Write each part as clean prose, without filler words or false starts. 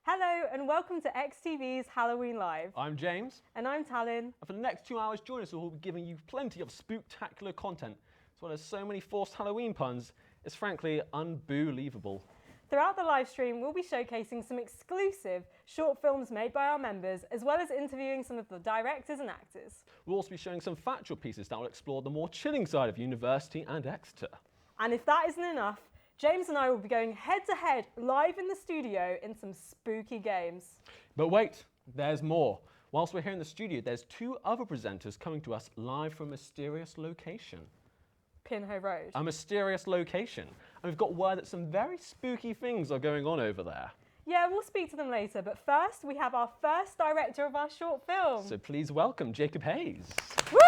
Hello and welcome to XTV's Halloween Live. I'm James. And I'm Talon. And for the next 2 hours, join us and we'll be giving you plenty of spooktacular content. As well as so many forced Halloween puns, it's frankly unbelievable. Throughout the live stream, we'll be showcasing some exclusive short films made by our members, as well as interviewing some of the directors and actors. We'll also be showing some factual pieces that will explore the more chilling side of University and Exeter. And if that isn't enough, James and I will be going head-to-head live in the studio in some spooky games. But wait, there's more. Whilst we're here in the studio, there's 2 other presenters coming to us live from a mysterious location. Pinhole Road. A mysterious location. And we've got word that some very spooky things are going on over there. Yeah, we'll speak to them later, but first we have our first director of our short film. So please welcome Jacob Haze. Woo!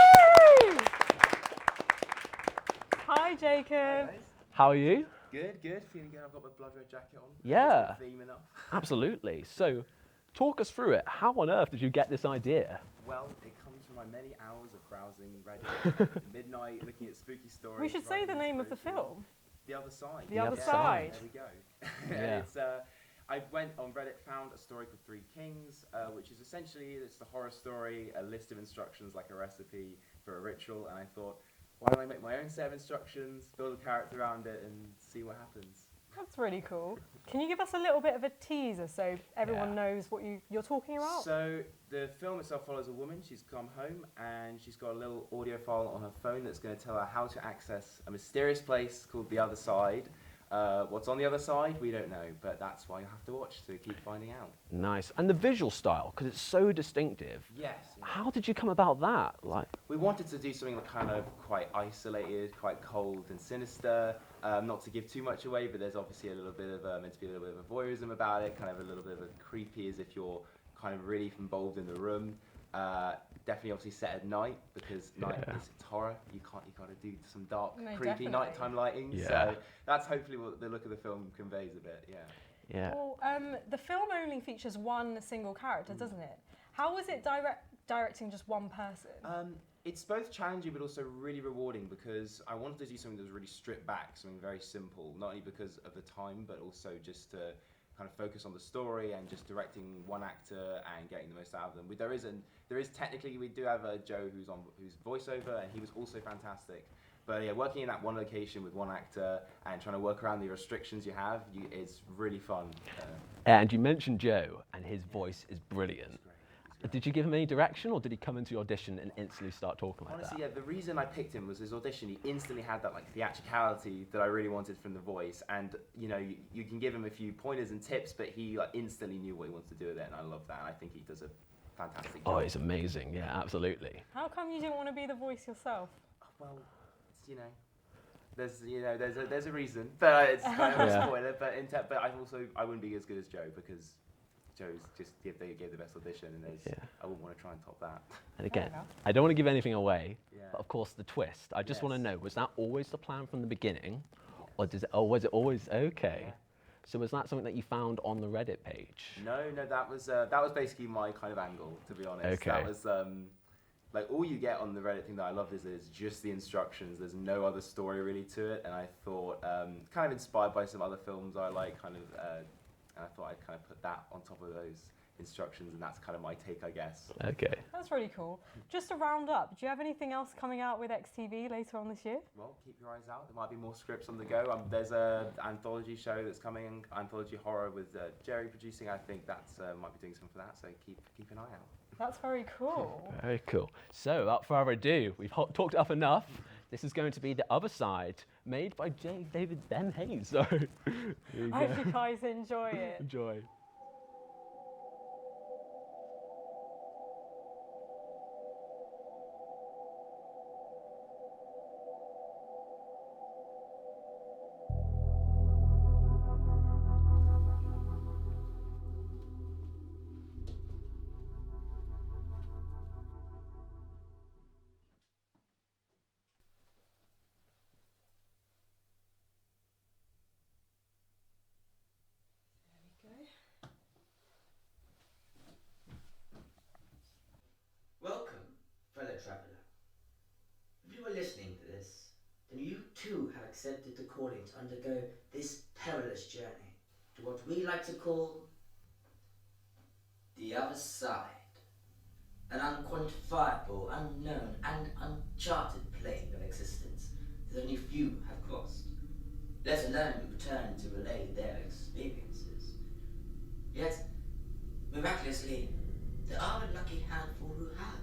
Hi, Jacob. Hey guys. How are you? Good. Feeling good. I've got my blood red jacket on. Yeah. Theme enough. Absolutely. So, talk us through it. How on earth did you get this idea? Well, it comes from my many hours of browsing Reddit at midnight, looking at spooky stories. We should say the writing name of the inspiration. film. The Other Side. The Other Side. There we go. Yeah. It's, I went on Reddit, found a story called Three Kings, which is essentially, it's the horror story, a list of instructions like a recipe for a ritual, and I thought, why don't I make my own set of instructions, build a character around it, and see what happens. That's really cool. Can you give us a little bit of a teaser so everyone knows what you're talking about? So the film itself follows a woman. She's come home and she's got a little audio file on her phone that's going to tell her how to access a mysterious place called The Other Side. What's on the other side, we don't know, but that's why you have to watch to keep finding out. Nice. And the visual style, because it's so distinctive. Yes. How did you come about that? We wanted to do something kind of quite isolated, quite cold and sinister. Not to give too much away, but there's obviously a little bit of meant to be a little bit of a voyeurism about it, kind of a little bit of a creepy, as if you're kind of really involved in the room. Definitely, obviously, set at night because night is horror. You got to do some dark, creepy definitely. nighttime lighting. Yeah. So that's hopefully what the look of the film conveys a bit. Yeah. Well, the film only features one single character, doesn't it? How was it directing just one person? It's both challenging but also really rewarding because I wanted to do something that was really stripped back, something very simple, not only because of the time but also just to kind of focus on the story and just directing one actor and getting the most out of them. There is technically, we do have Joe who's voiceover, and he was also fantastic. But yeah, working in that one location with one actor and trying to work around the restrictions you have, it's really fun. And you mentioned Joe, and his voice is brilliant. Did you give him any direction, or did he come into your audition and instantly start talking like Honestly, that? yeah, the reason I picked him was his audition. He instantly had that like theatricality that I really wanted from the voice, and you know, you can give him a few pointers and tips, but he like instantly knew what he wanted to do with it, and I love that. And I think he does a fantastic job. Oh, it's amazing. Yeah, absolutely. How come you didn't want to be the voice yourself? Well, it's, there's a reason, but it's kind of a spoiler. But but I wouldn't be as good as Joe because Joe's just gave the best audition, and I wouldn't want to try and top that. And again, I don't want to give anything away, Yeah. but of course the twist. I just want to Yes. know, was that always the plan from the beginning, or was it always okay? Yeah. So was that something that you found on the Reddit page? No, that was basically my kind of angle, to be honest. Okay. That was like all you get on the Reddit thing that I loved is just the instructions. There's no other story really to it, and I thought kind of inspired by some other films I like, and I thought I'd kind of put that on top of those instructions, and that's kind of my take, I guess. Okay. That's really cool. Just to round up, do you have anything else coming out with XTV later on this year? Well, keep your eyes out. There might be more scripts on the go. There's an anthology show that's coming, anthology horror with Jerry producing. I think that's might be doing something for that, so keep an eye out. That's very cool. Very cool. So, without further ado, we've talked up enough. This is going to be The Other Side, made by J. David Ben Hayes. So, here you I go. hope you guys enjoy it. Enjoy. Welcome, fellow traveller. If you are listening to this, then you too have accepted the calling to undergo this perilous journey to what we like to call The other side. An unquantifiable, unknown, and uncharted plane of existence that only few have crossed, let alone return to relay their experiences. Yet, miraculously, there are a lucky handful who have.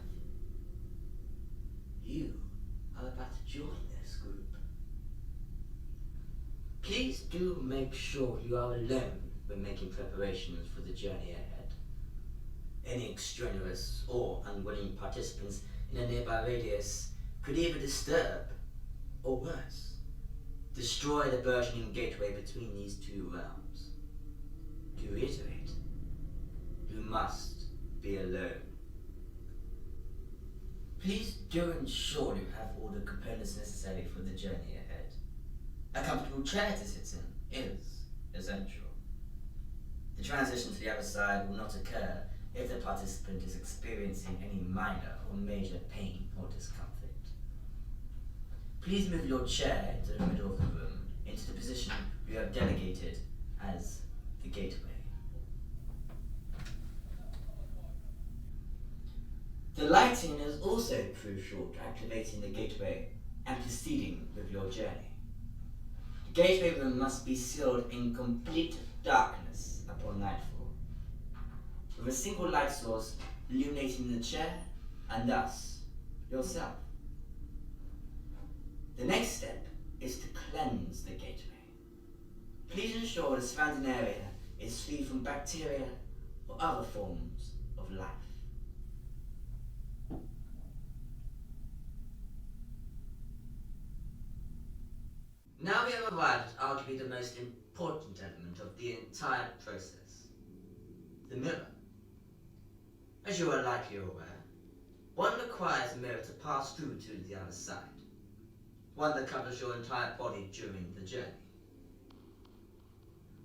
You are about to join this group. Please do make sure you are alone when making preparations for the journey ahead. Any extraneous or unwilling participants in a nearby radius could either disturb, or worse, destroy the burgeoning gateway between these two realms. To reiterate, you must be alone. Please do ensure you have all the components necessary for the journey ahead. A comfortable chair to sit in is essential. The transition to the other side will not occur if the participant is experiencing any minor or major pain or discomfort. Please move your chair into the middle of the room, into the position you have delegated as the gateway. The lighting is also crucial to activating the gateway and proceeding with your journey. The gateway room must be sealed in complete darkness upon nightfall, with a single light source illuminating the chair and thus yourself. The next step is to cleanse the gateway. Please ensure the surrounding area is free from bacteria or other forms of life. Now we have arrived at arguably the most important element of the entire process, the mirror. As you are likely aware, one requires a mirror to pass through to the other side, one that covers your entire body during the journey.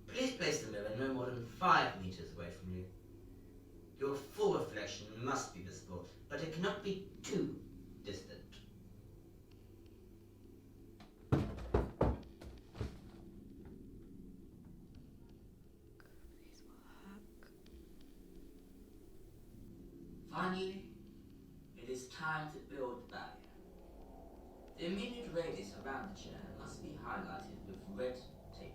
Please place the mirror no more than 5 meters away from you. Your full reflection must be visible, but it cannot be too distant. Finally, it is time to build the barrier. The immediate radius around the chair must be highlighted with red tape.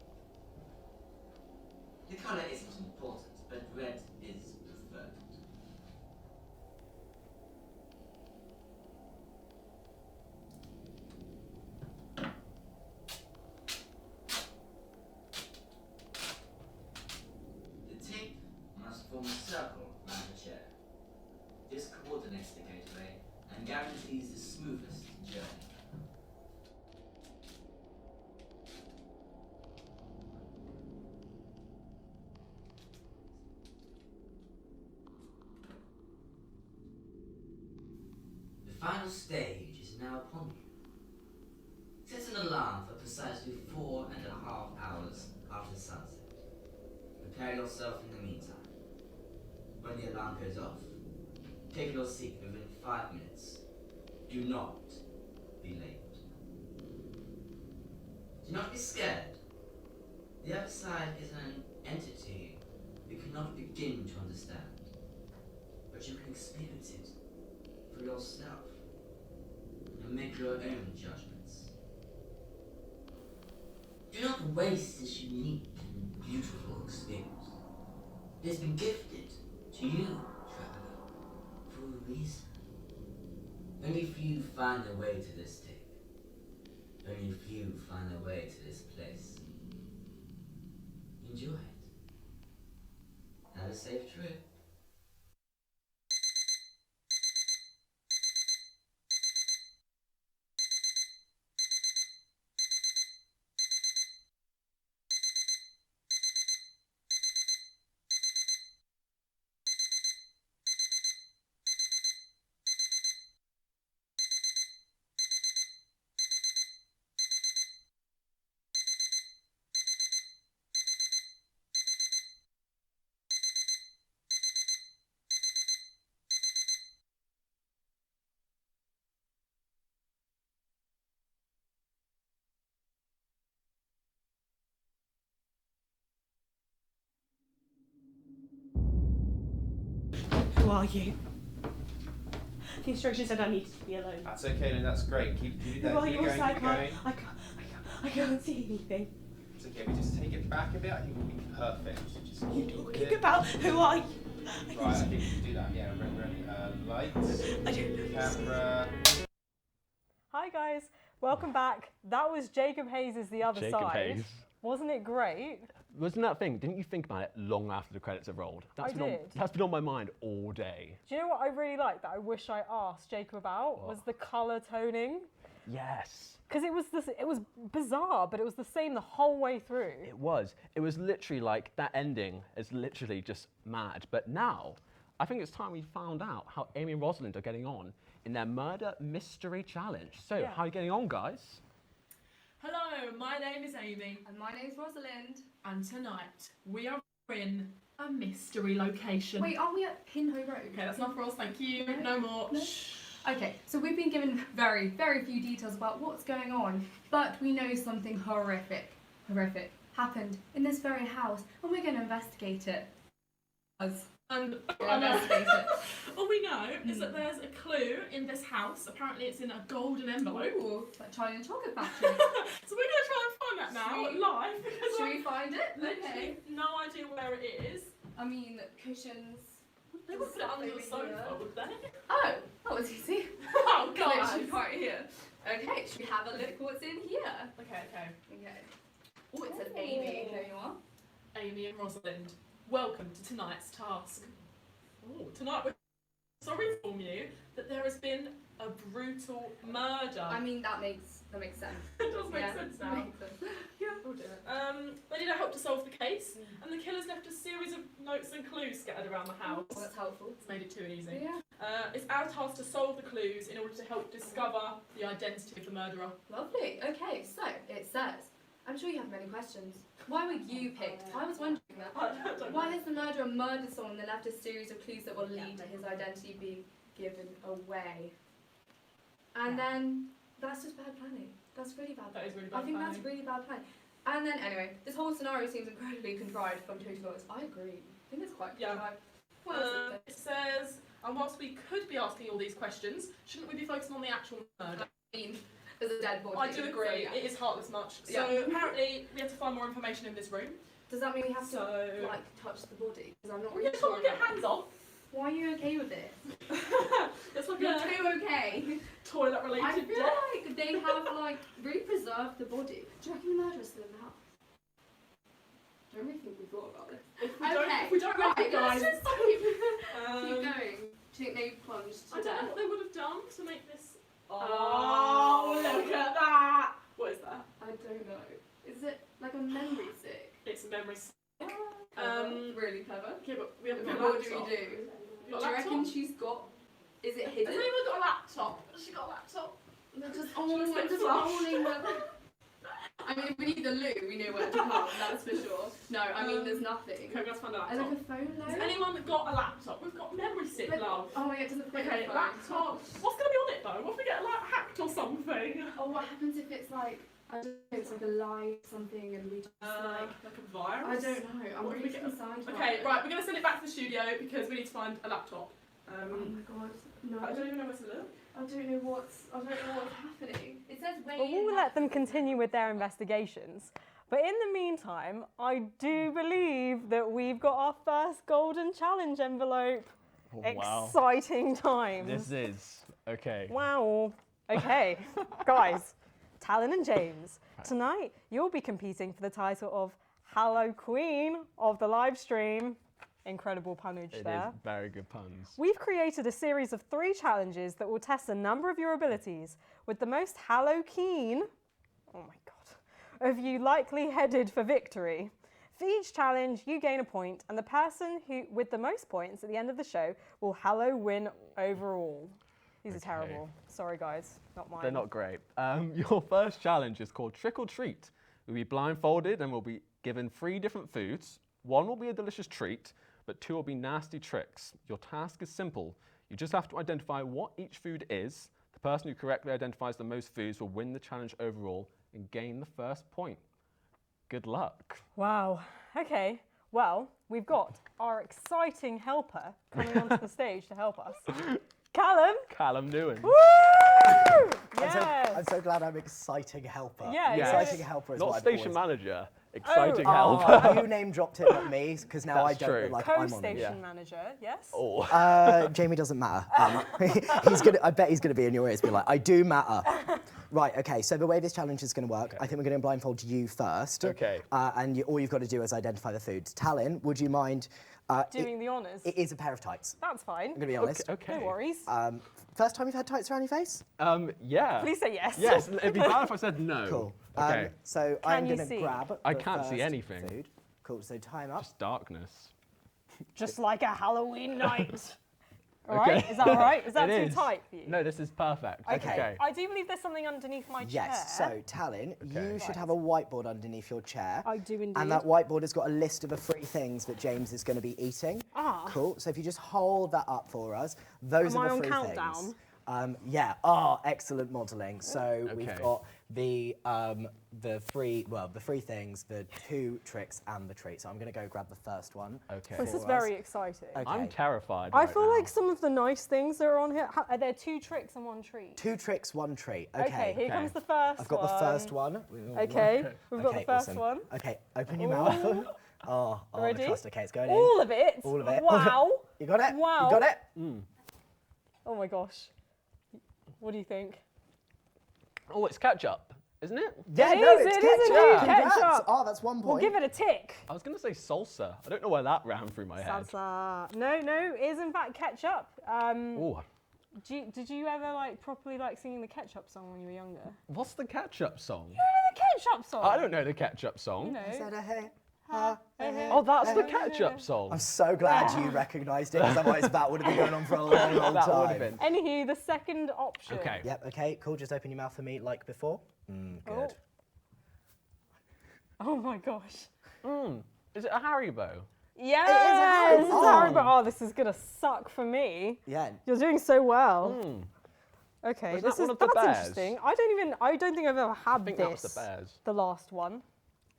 The color isn't important, but red is preferred. The tape must form a circle around the chair. This coordinates the gateway and guarantees the smoothest journey. The final stage is now upon you. Set an alarm for precisely 4.5 hours after sunset. Prepare yourself in the meantime. When the alarm goes off, take your seat within 5 minutes. Do not be late. Do not be scared. The other side is an entity you cannot begin to understand, but you can experience it for yourself and make your own judgments. Do not waste this unique and beautiful experience. It has been gifted to you, traveler, for a reason. Only few find their way to this tape. Only few find their way to this place. Enjoy it. Have a safe trip. Who are you? The instructions said I needed to be alone. That's okay, then that's great. Keep Who are you? going, I keep can't. going. I can't see anything. It's okay, we just take it back a bit. I think we'll be perfect. Just What are you keep talking it- about? Who are you? Right, I think we can do that. Yeah, ready. Lights, I don't know. camera. Hi guys, welcome back. That was Jacob Hayes' The Other Jacob Side. Hayes. Wasn't it great? Wasn't that thing? Didn't you think about it long after the credits have rolled? I did. That's been on my mind all day. Do you know what I really liked that I wish I asked Jacob about? What? Was the colour toning. Yes. Because it was bizarre, but it was the same the whole way through. It was. It was literally like that ending is literally just mad. But now, I think it's time we found out how Amy and Rosalind are getting on in their murder mystery challenge. So, Yeah. how are you getting on, guys? Hello, my name is Amy, And my name's Rosalind. and tonight we are in a mystery location. Wait, are we at Pinho Road? Okay, that's enough for us, thank you. No, No more. no. Shh. Okay, so we've been given very, very few details about what's going on, but we know something horrific happened in this very house, and we're going to investigate it. And Investigate it. all we know is that there's a clue in this house. Apparently, it's in a golden envelope. Ooh, like Charlie and the Chocolate Factory. So we're going to try and find that now Should we- live because Should I've we find it? literally Okay. no idea where it is. I mean, cushions. They would put it under the Stuff over sofa, here. would they? Oh, that was easy. Oh Literally god. right here. Okay, should we have a look what's in here? Okay. Okay. Oh, it says Amy. There you are. Amy and Rosalind, welcome to tonight's task. Oh, tonight we're sorry to inform you that there has been a brutal murder. I mean, that makes sense. it does make Yeah, sense that now. makes sense. Oh dear. They need our help to solve the case, and the killer's left a series of notes and clues scattered around the house. Well, that's helpful. It's made it too easy. Yeah. It's our task to solve the clues in order to help discover the identity of the murderer. Lovely. Okay, so it says, I'm sure you have many questions. Why were you picked? I was wondering that. I don't Why know. has the murderer murdered someone and then left a series of clues that will lead to his identity being given away? And then, that's just bad planning. That's really bad That planning. is really I bad think planning. that's really bad planning. And then, anyway, this whole scenario seems incredibly contrived, if I'm totally honest. I agree. I think it's quite Yeah. contrived. What else is there? It says, and whilst we could be asking all these questions, shouldn't we be focusing on the actual murder? I mean, there's a dead body. I do agree, So, yeah. it is heartless much. So Yeah. apparently we have to find more information in this room. Does that mean we have to, So like, touch the body? Because I'm not we really just sure. want to get about hands that. off. Why are you okay with this? It's like You're a too okay. toilet I related feel death. like they have, like, really preserved the body. Do you reckon the murderer's still in the house? I don't really think we thought about this. If we don't right, recognise let's just keep um, going. Do you think they plunged to I don't death? know what they would have done to make this. Oh, look at that! What is that? I don't know. Is it like a memory stick? It's a memory stick. Really clever. Okay, but we haven't But got a what do laptop. we do? You got Do a you reckon laptop? she's got? Is it Has hidden? anyone got a laptop? Has she got a laptop? They're just looks a bit just flush. holding the. I mean, if we need the loo, we know where to come. That's for sure. No, I mean, there's nothing. Okay, let's find a Is laptop. like a phone Has though? anyone got a laptop? We've got memory stick, Like- love. Oh my god, it doesn't fit Okay, in the phone. laptop. What's going to be on it though? What if we get like hacked or something? Oh, what happens if it's like, I don't know, it's like a lie something and we just like, Like a virus? I don't know, I'm What if really we get- concerned about Okay, it. right, we're going to send it back to the studio because we need to find a laptop. Oh my god, no, I don't even know where to look. I don't know what's happening. It says wait. But we'll let them continue with their investigations. But in the meantime, I do believe that we've got our first golden challenge envelope. Oh, Exciting times. This is okay. Wow. Okay, guys, Talon and James, tonight you'll be competing for the title of Hallow Queen of the live stream. Incredible punnage It there. is very good puns. We've created a series of 3 challenges that will test a number of your abilities, with the most Hallow keen, oh my god, of you likely headed for victory. For each challenge, you gain a point, and the person who with the most points at the end of the show will Hallow win overall. These are Okay. terrible. Sorry guys, not mine. They're not great. Your first challenge is called Trick or Treat. We'll be blindfolded and we'll be given 3 different foods. 1 will be a delicious treat, but 2 will be nasty tricks. Your task is simple. You just have to identify what each food is. The person who correctly identifies the most foods will win the challenge overall and gain the first point. Good luck. Wow. Okay. Well, we've got our exciting helper coming onto the stage to help us. Callum! Callum Newen. Woo! Yes! I'm so glad I'm exciting helper. Yeah, Yes. Exciting helper is Not what I've station always... manager, exciting Oh. helper. You name dropped it, not me, because now That's I don't true. look like I'm on it. Co-station manager, yes? Oh. Jamie doesn't matter. I bet he's gonna be in your ears, be like, I do matter. Right, okay, so the way this challenge is gonna work, I think we're gonna blindfold you first. Okay. And all you've got to do is identify the foods. Talon, would you mind... Doing the honours. It is a pair of tights, That's fine. I'm gonna be honest. Okay. No worries. First time you've had tights around your face? Yeah. Please say yes. Yes, it'd be bad if I said no. Cool. Okay. So Can I'm you gonna see? grab I the can't see first anything. Food. Cool, so time up. Just darkness. Just like a Halloween night. All right? Is that all right? Is that It too is. tight for you? No, this is perfect. Okay. I do believe there's something underneath my chair. Yes, so Talon, you Okay. should have a whiteboard underneath your chair. I do indeed. And that whiteboard has got a list of the 3 things that James is going to be eating. Ah. Cool, so if you just hold that up for us, those Am are I the on 3 countdown? things. Yeah, excellent modelling. So we've Okay. got the 3 things, the 2 tricks and the treat. So I'm going to go grab the first one. Okay. This for is us. very exciting. Okay. I'm terrified. I right feel now. like some of the nice things that are on here, are there 2 tricks and 1 treat? 2 tricks, 1 treat. Okay, here Okay. comes the first I've got the first one. Okay, we've got the Okay, first awesome. one. Okay, open your mouth. Oh, Ready? the trust. Okay, it's going in. All of it? All of it. Wow. You got it? Wow. You got it? Oh my gosh. What do you think? Oh, it's ketchup, isn't it? Yeah, It no, is, it's it is ketchup. indeed Congrats. ketchup. Oh, that's 1 point. We'll give it a tick. I was going to say salsa. I don't know why that ran through my head. Salsa. No, it is in fact ketchup. Oh, Did you ever like properly like singing the ketchup song when you were younger? what's the ketchup song? You know the ketchup song? I don't know the ketchup song. You know. Is that a hey? Oh, that's the ketchup song. I'm so glad you recognised it, because otherwise that would have been going on for a long, long That time. would have been. Anywho, the second option. Okay. Yep, okay, cool. Just open your mouth for me like before. Good. Oh my gosh. Is it a Haribo? Yeah, Haribo. this is Haribo. Oh, this is gonna suck for me. Yeah. You're doing so well. Okay, Was that this one is of the that's bears? interesting. I don't think I've ever had I think this. that was the bears. The last one.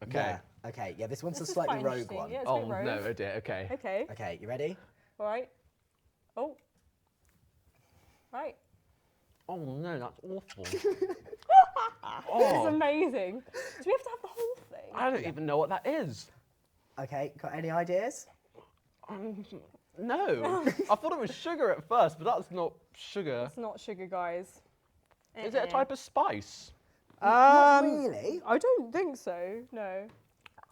Okay. Yeah. Okay, yeah, this one's This a is slightly quite rogue interesting. one. Yeah, it's a Oh bit rogue. no, oh dear. Okay. Okay. Okay, you ready? All right. Oh. Right. Oh no, that's awful. This is amazing. Do we have to have the whole thing? I don't even know what that is. Okay, got any ideas? No. I thought it was sugar at first, but that's not sugar. It's not sugar, guys. Is it a type of spice? Not really. I don't think so. No.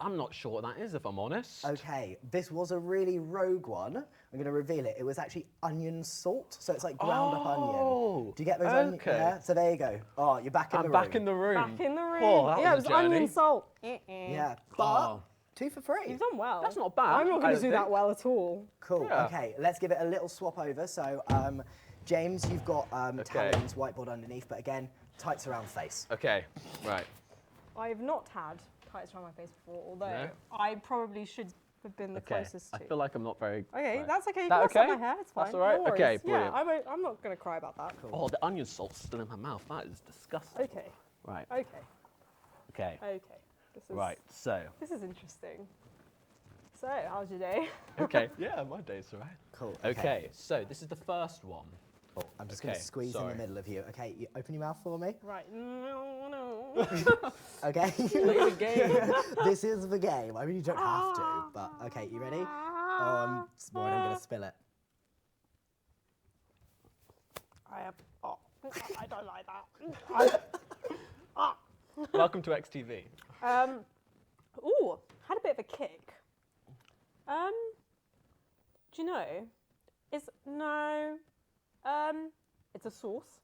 I'm not sure what that is, if I'm honest. Okay, this was a really rogue one. I'm going to reveal it. It was actually onion salt, so it's like ground up onion. Do you get those onions? okay. Yeah, so there you go. Oh, you're back in the I'm room. back in the room. Back in the room. Oh, that yeah, it was was a journey. onion salt. Yeah, but Oh. 2 for free. You've done well. That's not bad, I'm not I going don't to do that think. well at all. Cool. Yeah. Okay, let's give it a little swap over. So, James, you've got Talon's whiteboard underneath, but again, tights around face. Okay, right. I have not had tights around my face before, although No? I probably should have been the Okay. closest to. I feel like I'm not very. Okay, right. that's okay. You That can okay? my hair. It's fine. That's all right? No worries. Okay, brilliant. Yeah, I'm not going to cry about that. Oh, the onion salt's still in my mouth. That is disgusting. Okay. Right. Okay. Okay. Okay. This is Right. So. This is interesting. So, how's your day? Okay. Yeah, my day's all right. Cool. Okay. So this is the first one. Oh, I'm just going Okay, to squeeze in sorry. the middle of you. Okay, you open your mouth for me. Right. No. Okay. Play the game. This is the game. I mean, you don't have to, but okay, you ready? Oh, I'm worried I'm going to spill it. I have. Oh, I don't like that. Welcome to XTV. Ooh, had a bit of a kick. Do you know? It's a sauce.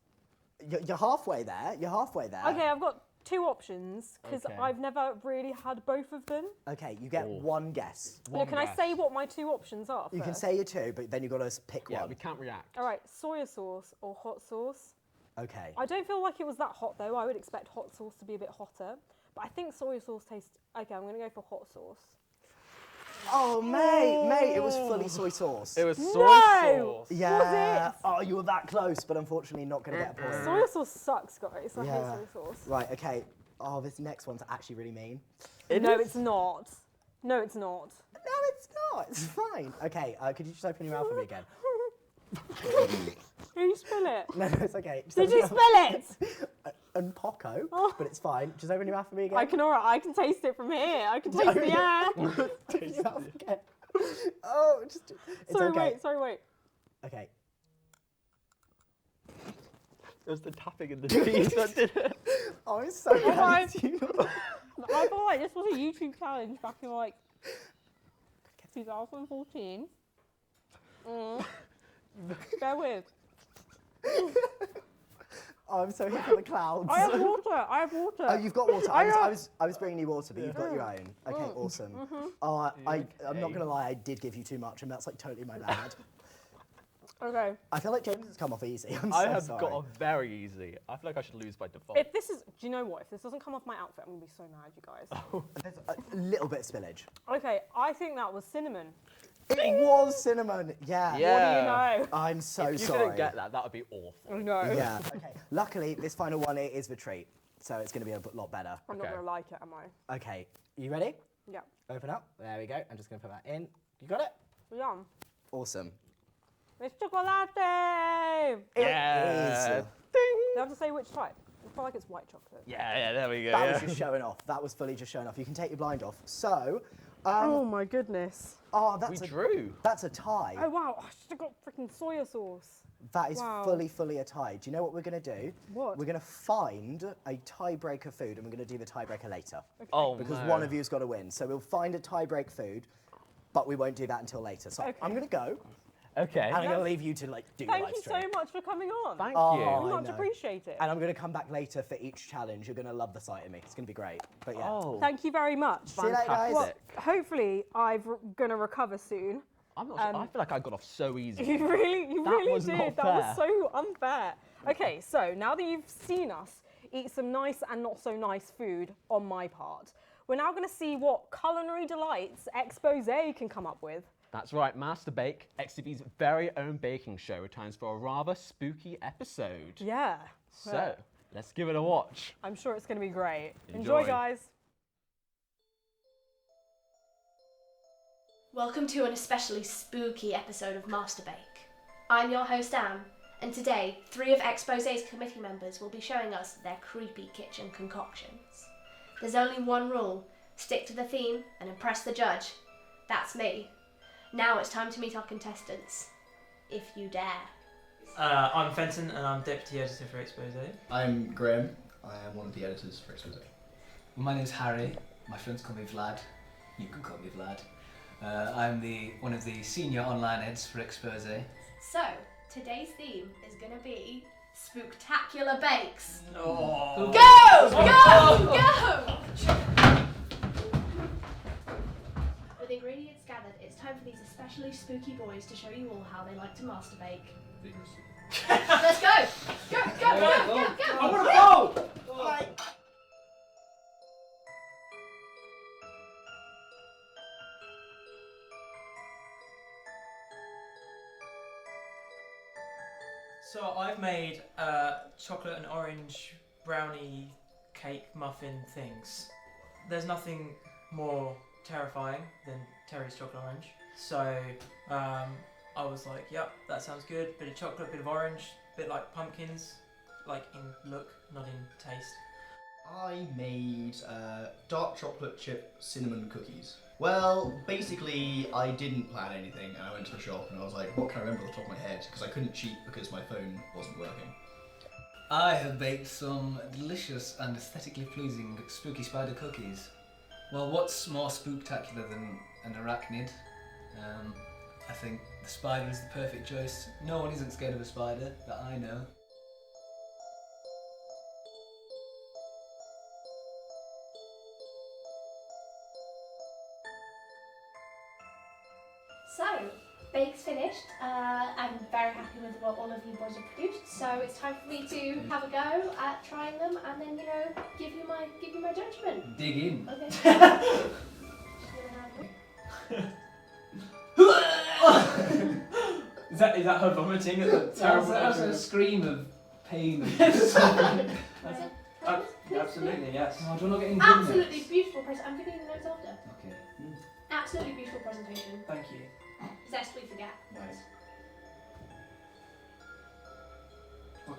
You're halfway there. You're halfway there. Okay, I've got 2 options because Okay. I've never really had both of them. Okay, you get Oh. one guess. Now, can I guess. say what my 2 options are? You can first? say your 2, but then you've got to pick Yeah, one. we can't react. All right, soya sauce or hot sauce. Okay. I don't feel like it was that hot though. I would expect hot sauce to be a bit hotter, but I think soya sauce tastes. Okay, I'm gonna go for hot sauce. Oh, mate, it was fully soy sauce. It was soy No! sauce. Yeah. Oh, you were that close, but unfortunately not going to get a point. Soya sauce sucks, guys. I Yeah. hate soy sauce. Right, okay. Oh, this next one's actually really mean. No, it's not. No, it's not. No, it's not. It's fine. Okay, could you just open your mouth for me again? Can you spell it? No, it's okay. Just Did open you your spell it? And Poco, Oh. but it's fine. Just open your mouth for me again. I can taste it from here. I can taste the air. Open your mouth again. Oh, just. It's okay. Sorry, wait. Okay. It was the tapping in the cheese that did it. Oh, I'm so glad it's you. I feel like this was a YouTube challenge back in like 2014. Bear with. Oh, I'm so here for the clouds. I have water. Oh, you've got water. I was bringing you water, but you've got your own. Okay, awesome. I'm not gonna lie, I did give you too much, and that's like totally my bad. Okay. I feel like James has come off easy. I so have sorry. got a very easy. I feel like I should lose by default. If this is, do you know what? If this doesn't come off my outfit, I'm gonna be so mad, you guys. There's a little bit of spillage. Okay, I think that was cinnamon. It was cinnamon. Yeah. What do you know? I'm so if you sorry. didn't get that, that would be awful. No. Yeah. Okay. Luckily, this final one is the treat, so it's going to be a lot better. I'm not gonna like it, am I? Okay. You ready? Yeah. Open up. There we go. I'm just going to put that in. You got it? Yum. Awesome. It's chocolate! Yeah. It is. You have to say which type. I feel like it's white chocolate. Yeah, there we go. That was just showing off. That was fully just showing off. You can take your blind off. So, Oh my goodness. oh, We that's drew. that's a tie. Oh wow, I should have got freaking soya sauce. That is Wow. fully a tie. Do you know what we're going to do? What? We're going to find a tiebreaker food, and we're going to do the tiebreaker later. Oh, Because no. one of you's got to win. So we'll find a tiebreak food, but we won't do that until later. So Okay. I'm going to go, Okay. and I'm going to leave you to do the Thank live you stream. so much for coming on. Thank Oh, you. I We much know. appreciate it. And I'm going to come back later for each challenge. You're going to love the sight of me. It's going to be great. But yeah. Oh, Thank you very much. See you later, guys. Well, hopefully I'm gonna recover soon. I'm not sure. I feel like I got off so easy. You really was did. not That was fair. so unfair. Okay, so now that you've seen us eat some nice and not so nice food on my part, we're now going to see what culinary delights Expose can come up with. That's right, Master Bake, XTV's very own baking show, returns for a rather spooky episode. Yeah. So, let's give it a watch. I'm sure it's going to be great. Enjoy. Enjoy, guys. Welcome to an especially spooky episode of Master Bake. I'm your host Anne, and today 3 of Expose's committee members will be showing us their creepy kitchen concoctions. There's only one rule: stick to the theme and impress the judge. That's me. Now it's time to meet our contestants, if you dare. I'm Fenton and I'm Deputy Editor for Expose. I'm Graham. I am one of the editors for Expose. Well, my name's Harry. My friends call me Vlad. You can call me Vlad. I'm one of the senior online heads for Expose. So, today's theme is going to be Spooktacular Bakes. Oh. Go! With ingredients gathered, it's time for these especially spooky boys to show you all how they like to master bake. Let's go! Go! I want to go! So I've made chocolate and orange brownie cake muffin things. There's nothing more terrifying than Terry's chocolate orange. So I was like, yep, that sounds good. Bit of chocolate, bit of orange, bit like pumpkins, like in look, not in taste. I made dark chocolate chip cinnamon cookies. Well, basically, I didn't plan anything, and I went to the shop and I was like, what can I remember off the top of my head? Because I couldn't cheat because my phone wasn't working. I have baked some delicious and aesthetically pleasing spooky spider cookies. Well, what's more spooktacular than an arachnid? I think the spider is the perfect choice. No one isn't scared of a spider that I know. So, bake's finished. I'm very happy with what all of you boys have produced. So it's time for me to have a go at trying them, and then give you my judgment. Dig in. Okay. Is that her vomiting at the terrible That's a noise? scream of pain. Absolutely, yes. Oh, do you not get any good Absolutely notes? beautiful presentation. I'm giving you the notes after. Okay. Absolutely beautiful presentation. Thank you. Zestfully forget. Nice.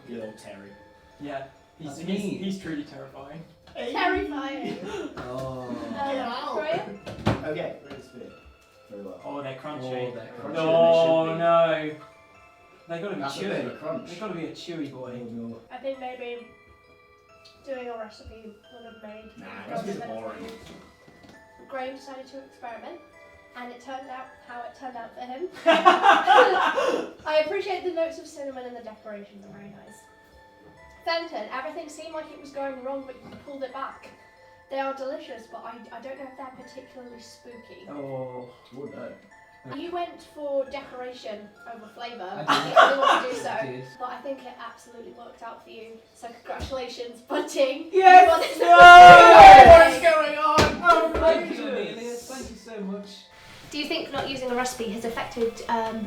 Good old Terry. Yeah, That's me. he's truly terrifying. Terrifying. Oh. Graham? Okay, ready to spin. Very well. Oh, they're crunchy. Oh, they're crunchy. Oh no. They gotta be That's a bit of a chewy. crunch. They gotta be a chewy boy. Oh, no. I think maybe doing a recipe would have made. Nah, more recipes are sense. boring. Graham decided to experiment, and it turned out how it turned out for him. I appreciate the notes of cinnamon and the decorations are very nice. Fenton, everything seemed like it was going wrong, but you pulled it back. They are delicious, but I don't know if they're particularly spooky. Oh. Oh no. You went for decoration over flavour. I I did. think I want to do so. I did. But I think it absolutely worked out for you. So congratulations, Bunting. Yes! You won this No! What's going on? Oh, Thank you, Amelia. Thank you so much. Do you think not using a recipe has affected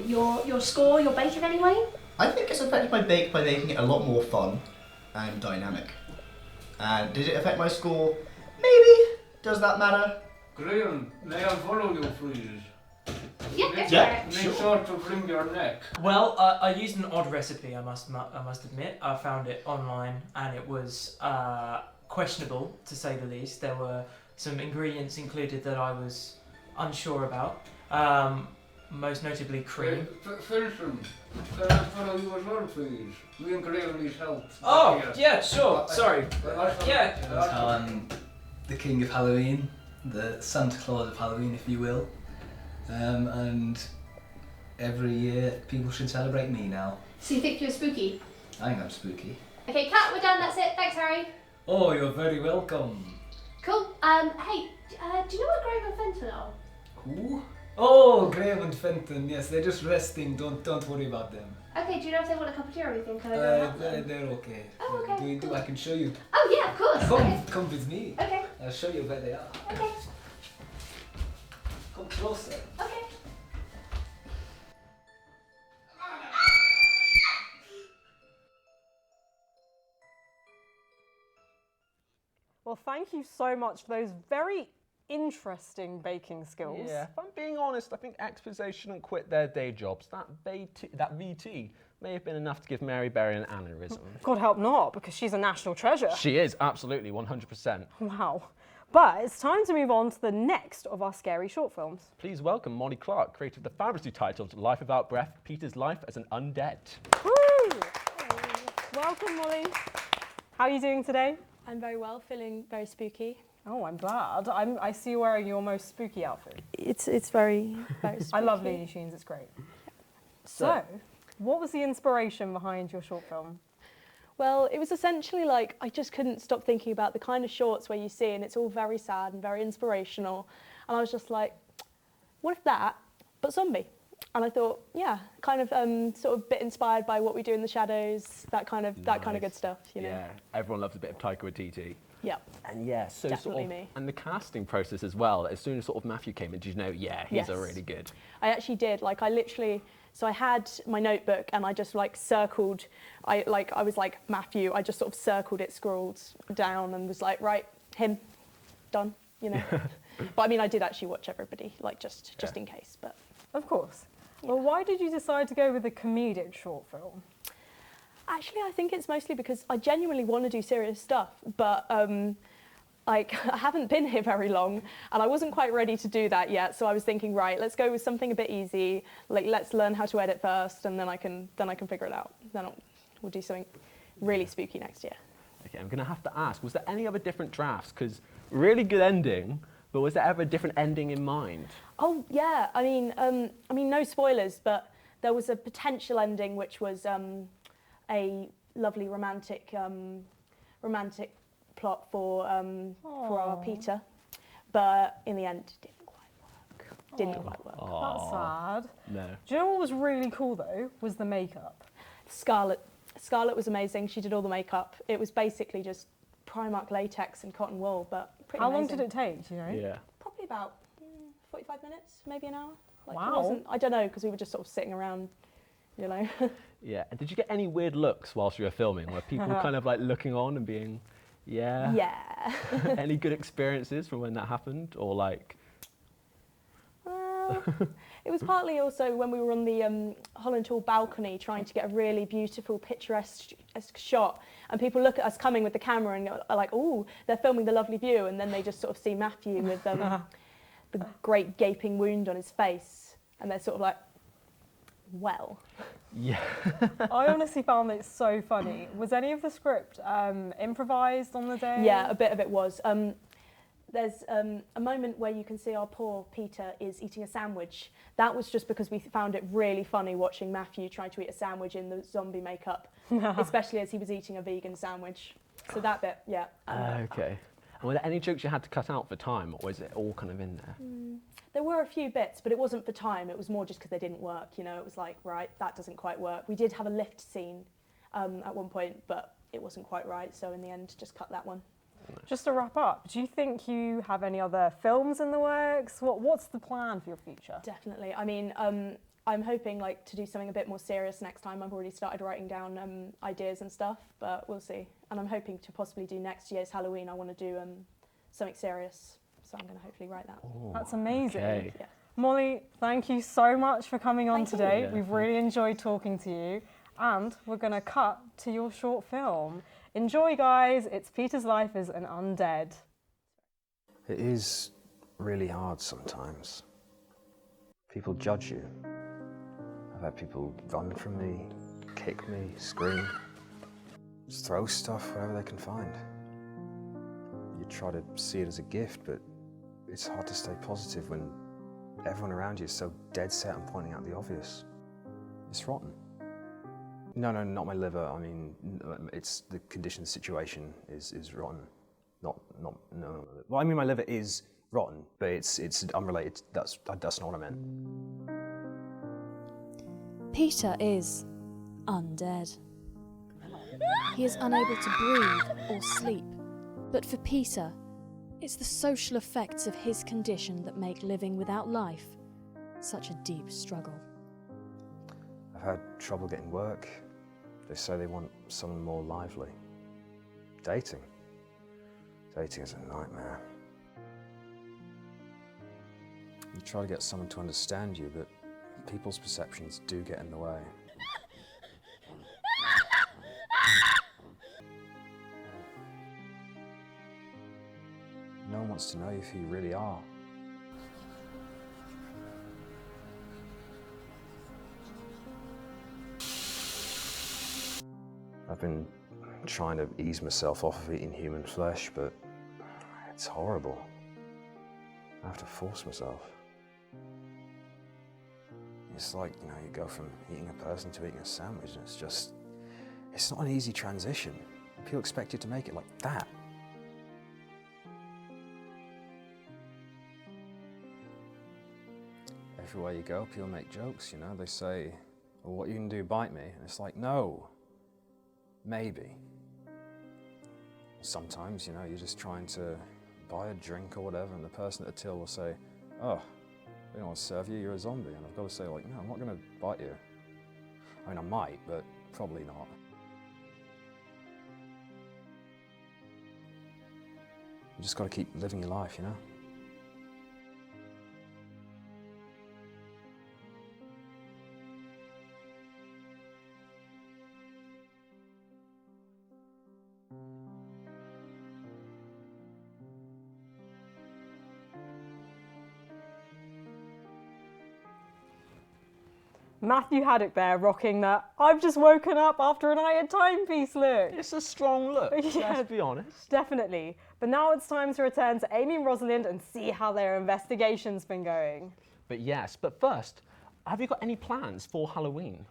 your score, your bake in any way? I think it's affected my bake by making it a lot more fun and dynamic. And did it affect my score? Maybe. Does that matter? Graham, may I follow you, please? Yeah, go Yeah, for it. Make sure to bring your neck. Well, I used an odd recipe. I must admit. I found it online, and it was questionable to say the least. There were some ingredients included that I was unsure about. Most notably cream. Finson, can I follow you as well, please? We and Graham need help. Oh, Here. yeah, sure. Sorry. Yeah. That's how I'm the king of Halloween, the Santa Claus of Halloween, if you will. And every year people should celebrate me now. So you think you're spooky? I think I'm spooky. Okay, Kat, we're done. That's it. Thanks, Harry. Oh, you're very welcome. Cool. Hey, do you know what Graham and Fenton are? Who? Oh, Graham and Fenton. Yes, they're just resting. Don't worry about them. Okay, do you know if they want a cup of tea or anything? Can I go and help them? They're okay. Oh, okay. Do I can show you. Oh, yeah, of course. Okay. Come with me. Okay. I'll show you where they are. Okay. Come closer. Okay. Well, thank you so much for those very interesting baking skills. Yeah, if I'm being honest, I think exposé shouldn't quit their day jobs. That VT may have been enough to give Mary Berry an aneurysm. God help not, because she's a national treasure. She is, absolutely, 100%. Wow. But it's time to move on to the next of our scary short films. Please welcome Monty Clark, creator of the fabulously titled Life Without Breath, Peter's Life as an Undead. Woo! Welcome, Molly. How are you doing today? I'm very well, feeling very spooky. Oh, I'm glad. I see you wearing your most spooky outfit. It's very spooky. I love Looney Tunes, it's great. So, what was the inspiration behind your short film? Well, it was essentially like I just couldn't stop thinking about the kind of shorts where you see and it's all very sad and very inspirational. And I was just like, what if that, but zombie? And I thought, yeah, kind of sort of a bit inspired by what we do in the shadows, that kind of good stuff, you know. Yeah, everyone loves a bit of Taika Waititi. Yeah. And yeah, so Definitely sort of, me. and the casting process as well. As soon as sort of Matthew came in, did you know? Yeah, he's a really good. I actually did. Like I literally, so I had my notebook and I just like circled. I was like Matthew. I just sort of circled it, scrolled down, and was like, right, him, done. You know. But I mean, I did actually watch everybody, like just in case. But of course. Yeah. Well, why did you decide to go with a comedic short film? Actually, I think it's mostly because I genuinely want to do serious stuff, but like I haven't been here very long, and I wasn't quite ready to do that yet. So I was thinking, right, let's go with something a bit easy. Like let's learn how to edit first, and then I can figure it out. Then we'll do something really spooky next year. Okay, I'm gonna have to ask: was there any other different drafts? Because really good ending, but was there ever a different ending in mind? Oh yeah, I mean, no spoilers, but there was a potential ending which was a lovely romantic plot for our Peter, but in the end didn't quite work. That's sad. No. Do you know what was really cool though? Was the makeup. Scarlett was amazing. She did all the makeup. It was basically just Primark latex and cotton wool, but pretty How amazing. long did it take, do you know? Yeah. Probably about 45 minutes, maybe an hour. Like, Wow. It wasn't, I don't know, because we were just sort of sitting around, you know. Yeah, and did you get any weird looks whilst you were filming, where people were kind of like looking on and being Yeah. Yeah. Any good experiences from when that happened, or like? Well, it was partly also when we were on the Holland Hall balcony trying to get a really beautiful picturesque shot, and people look at us coming with the camera and are like, "Oh, they're filming the lovely view," and then they just sort of see Matthew with the great gaping wound on his face, and they're sort of like, "Well." Yeah. I honestly found it so funny. Was any of the script improvised on the day? Yeah, a bit of it was. There's a moment where you can see our poor Peter is eating a sandwich. That was just because we found it really funny watching Matthew try to eat a sandwich in the zombie makeup, especially as he was eating a vegan sandwich. So that bit, yeah. Okay. And were there any jokes you had to cut out for time, or was it all kind of in there? There were a few bits, but it wasn't for time. It was more just because they didn't work, you know. It was like, right, that doesn't quite work. We did have a lift scene at one point, but it wasn't quite right. So in the end, just cut that one. Just to wrap up, do you think you have any other films in the works? What's the plan for your future? Definitely. I mean, I'm hoping like to do something a bit more serious next time. I've already started writing down ideas and stuff, but we'll see. And I'm hoping to possibly do next year's Halloween. I want to do something serious, so I'm going to hopefully write that. Ooh, that's amazing. Okay. Yeah. Molly, thank you so much for coming on today. Yeah, We've really enjoyed talking to you, and we're going to cut to your short film. Enjoy, guys. It's Peter's life as an undead. It is really hard sometimes. People judge you. I've had people run from me, kick me, scream, just throw stuff wherever they can find. You try to see it as a gift, but it's hard to stay positive when everyone around you is so dead set on pointing out the obvious. It's rotten. No, not my liver. I mean, it's the condition, the situation is rotten. No. Well, I mean, my liver is rotten, but it's unrelated. That's not what I meant. Peter is undead. He is unable to breathe or sleep. But for Peter, it's the social effects of his condition that make living without life such a deep struggle. I've had trouble getting work. They say they want someone more lively. Dating is a nightmare. You try to get someone to understand you, but people's perceptions do get in the way. No one wants to know you for who you really are. I've been trying to ease myself off of eating human flesh, but it's horrible. I have to force myself. It's like, you go from eating a person to eating a sandwich, and it's not an easy transition. People expect you to make it like that. Everywhere you go, people make jokes, They say, well, what you can do, bite me. And it's like, no. Maybe. Sometimes, you're just trying to buy a drink or whatever, and the person at the till will say, oh, we don't want to serve you, you're a zombie. And I've got to say, no, I'm not going to bite you. I mean, I might, but probably not. You just got to keep living your life, Matthew Haddock there rocking that I've just woken up after a night at timepiece look. It's a strong look, let's be honest. Definitely. But now it's time to return to Amy and Rosalind and see how their investigation's been going. But first, have you got any plans for Halloween?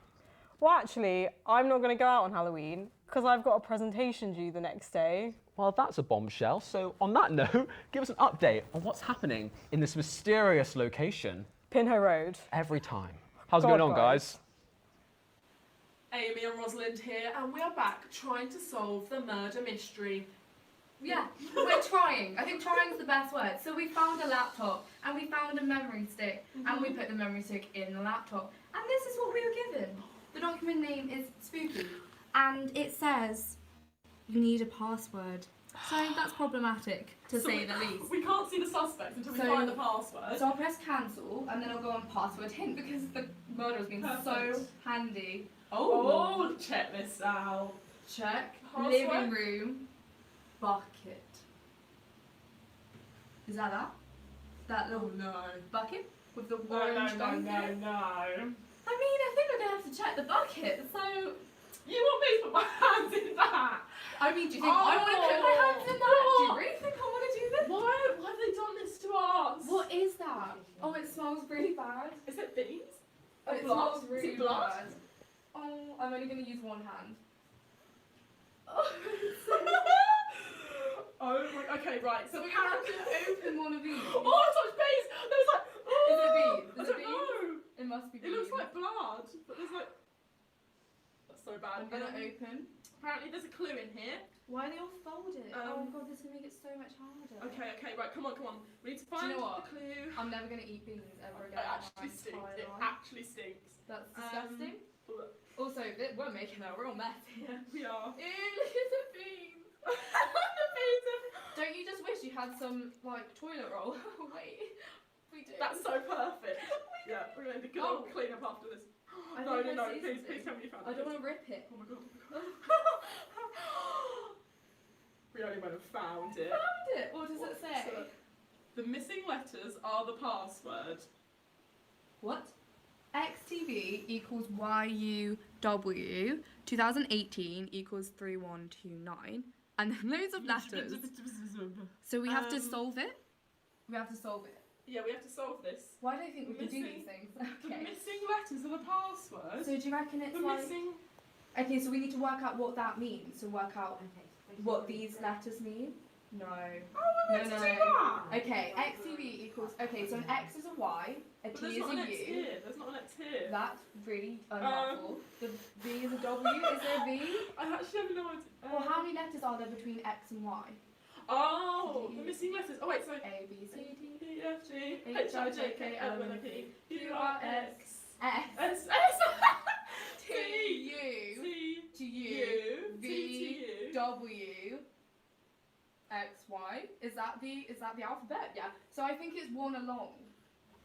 Well, actually, I'm not going to go out on Halloween because I've got a presentation due the next day. Well, that's a bombshell. So on that note, give us an update on what's happening in this mysterious location. Pinho Road. Every time. How's it going on, guys? Amy and Rosalind here, and we are back trying to solve the murder mystery. Yeah, we're trying. I think trying is the best word. So we found a laptop, and we found a memory stick, and we put the memory stick in the laptop. And this is what we were given. The document name is Spooky, and it says you need a password. So that's problematic, to So say the least. We can't see the suspect until we find the password. So I'll press cancel, and then I'll go on password hint, because the murderer's been so Perfect. handy. Oh, check this out. Check. Password? Living room. Bucket. Is that? That little bucket with the orange no. I mean, I think we're gonna have to check the bucket. So you want me to put my hands in that? I mean, do you think I want to put my hands in that? Do you really think I want to do this? Why have they done this to us? What is that? Oh, it smells really bad. Is it beans? Oh, it Blood? smells really Is it blood? bad. Oh, I'm only gonna use one hand. Oh my, okay, right. So we have to open one of these. Oh, I touched beans! There was like, oh, Is it beans? I Is don't it know. beans? It must be It beans. looks like blood, but there's like, that's so bad. I'm gonna open. Apparently there's a clue in here. Why are they all folded? Oh god, this is gonna make it so much harder. Okay, right, come on. We need to find Do you know what? the clue. I'm never gonna eat beans ever It again. actually stinks. It actually stinks. That's disgusting. But Also, we're making a real mess here. we are. Ew, look at the beans. The beans are... Don't you just wish you had some, like, toilet roll? Wait, we do. That's so perfect. Yeah, we're going to do a good old clean up after this. No, please tell me you found it. I don't want to rip it. Oh my god. We only went and found it. Found it? What does it say? So, the missing letters are the password. What? XTV equals YUW, 2018 equals 3129, and then loads of letters. So we have to solve it? We have to solve it. Yeah, we have to solve this. Why do you think we can do these things? The Okay. missing letters are the password. So do you reckon it's the like... missing... Okay, so we need to work out what that means. So work out what these letters mean. No. Oh, we're meant to do that. Okay, XTV equals... Okay, so an X is a Y, a But T there's is not a an X U. here. There's not an X here. That's really unhelpful. The V is a W. Is there a V? I actually have no idea. Well, how many letters are there between X and Y? Oh, the missing letters. Oh, wait, so... A, B, C, D, E, F, G, H, I, J, K, L, M, N, P, Q, R, S, S, T, U, T, to U, V, W, X, Y. Is that the alphabet? Yeah. So I think it's one along.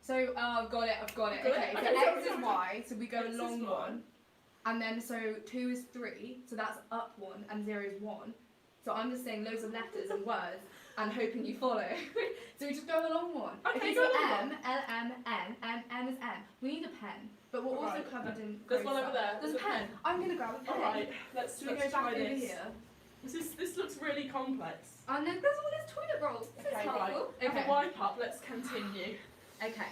So I've got it. Okay. So X is Y. So we go along one, and then so 2 is 3. So that's up 1, and 0 is 1. So I'm just saying loads of letters and words and hoping you follow. So we just go along one. Okay, so go along M, L, M, N, N is N. We need a pen, but we're also covered in. There's grey one over stuff. there. There's a pen. I'm gonna grab a pen. Alright, let's Should we go try back over this. here? This looks really complex. And then there's all these toilet rolls. This is Okay, helpful. right. Have a wipe up. Let's continue. Okay.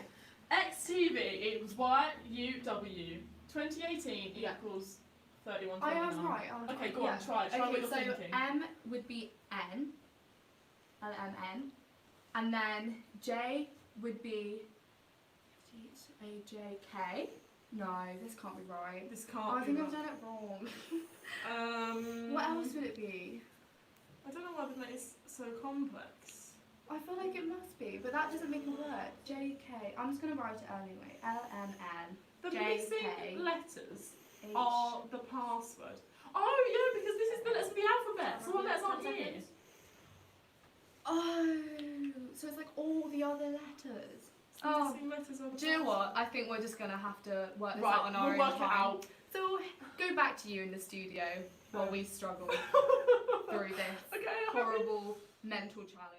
XTV equals YUW. 2018 equals 31. I am right. Okay, go on. Try Okay, what you're so thinking. M would be N. L-M-N. And then J would be A-J-K. No, this can't be right. This can't I be think right. I've done it wrong. What else would it be? I don't know why that is so complex. I feel like it must be, but that doesn't make a word. J-K. I'm just going to write it anyway. L-M-N. The J-K. missing letters are the password. Oh, yeah, because this is the letters of the alphabet. So what letters aren't here? Oh, so it's like all the other letters. The missing letters are the Do you know password. what? I think we're just going to have to work this Right, out on our we'll own work it time. out. So go back to you in the studio while we struggle through this horrible mental challenge.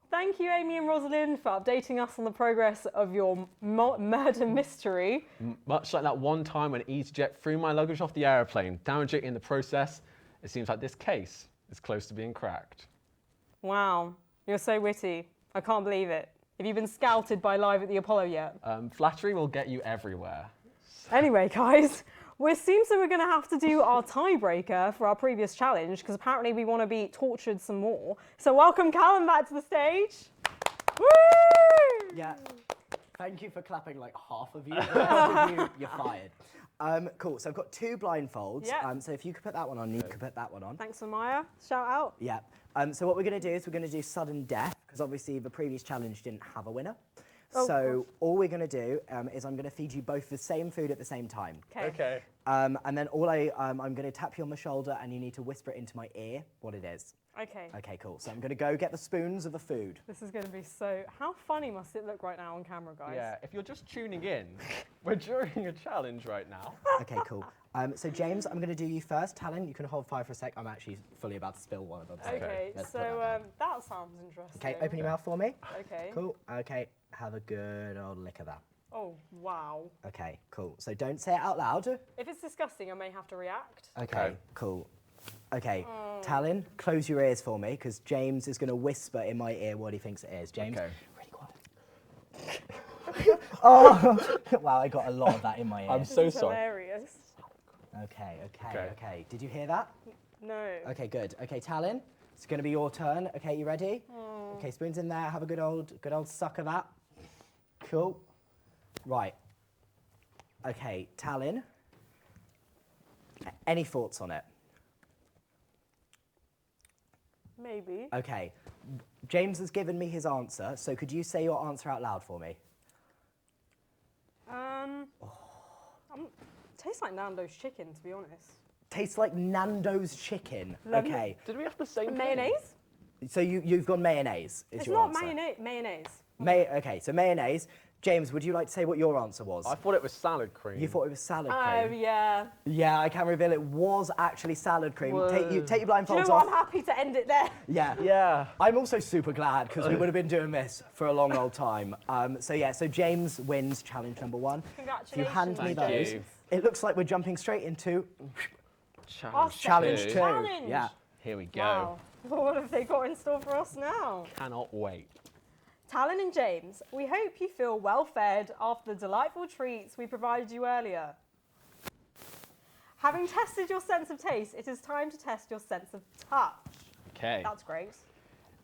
Thank you, Amy and Rosalind, for updating us on the progress of your murder mystery. Much like that one time when EasyJet threw my luggage off the aeroplane, damaging it in the process, it seems like this case is close to being cracked. Wow, you're so witty. I can't believe it. Have you been scouted by Live at the Apollo yet? Flattery will get you everywhere. Anyway, guys, it seems that we're going to have to do our tiebreaker for our previous challenge because apparently we want to be tortured some more. So welcome Callum back to the stage. Woo! Yeah. Thank you for clapping like half of you. The rest of you, you're fired. Cool, so I've got 2 blindfolds. Yeah. So if you could put that one on, you could put that one on. Thanks for Maya. Shout out. Yeah. So what we're going to do is we're going to do sudden death because obviously the previous challenge didn't have a winner. Oh, so all we're going to do is I'm going to feed you both the same food at the same time. Okay. And then I'm going to tap you on the shoulder, and you need to whisper it into my ear what it is. Okay. Okay, cool. So I'm going to go get the spoons of the food. This is going to be so... How funny must it look right now on camera, guys? Yeah, if you're just tuning in, we're during a challenge right now. Okay, cool. So James, I'm going to do you first. Talon, you can hold fire for a sec. I'm actually fully about to spill one of them. Okay, let's so put that down. that sounds interesting. Okay, open your mouth for me. Okay. Cool. Okay, have a good old lick of that. Oh, wow. Okay, cool. So don't say it out loud. If it's disgusting, I may have to react. Okay, cool. Okay, Talon, close your ears for me, because James is going to whisper in my ear what he thinks it is. James, really quiet. Oh, wow, I got a lot of that in my ear. I'm so sorry. Hilarious. Okay. Did you hear that? No. Okay, good. Okay, Talon, it's going to be your turn. Okay, you ready? Okay, spoons in there. Have a good old suck of that. Cool. Right. Okay, Talon, any thoughts on it? Maybe. Okay, James has given me his answer, so could you say your answer out loud for me? Tastes like Nando's chicken, to be honest. Tastes like Nando's chicken. Lemon? Okay. Did we have the same Mayonnaise? So you've gone mayonnaise, is It's your not answer. mayonnaise. Okay, so mayonnaise. James, would you like to say what your answer was? I thought it was salad cream. You thought it was salad Oh, cream? yeah. Yeah, I can reveal it was actually salad cream. Whoa. Take your Do you blindfolds know what? off. I'm happy to end it there. Yeah. Yeah. I'm also super glad because we would have been doing this for a long old time. So James wins challenge number 1. Congratulations. If you hand me Thank those, you. it looks like we're jumping straight into Our challenge second 2. challenge. Yeah. Here we go. Wow. What have they got in store for us now? Cannot wait. Talon and James, we hope you feel well fed after the delightful treats we provided you earlier. Having tested your sense of taste, it is time to test your sense of touch. Okay. That's great.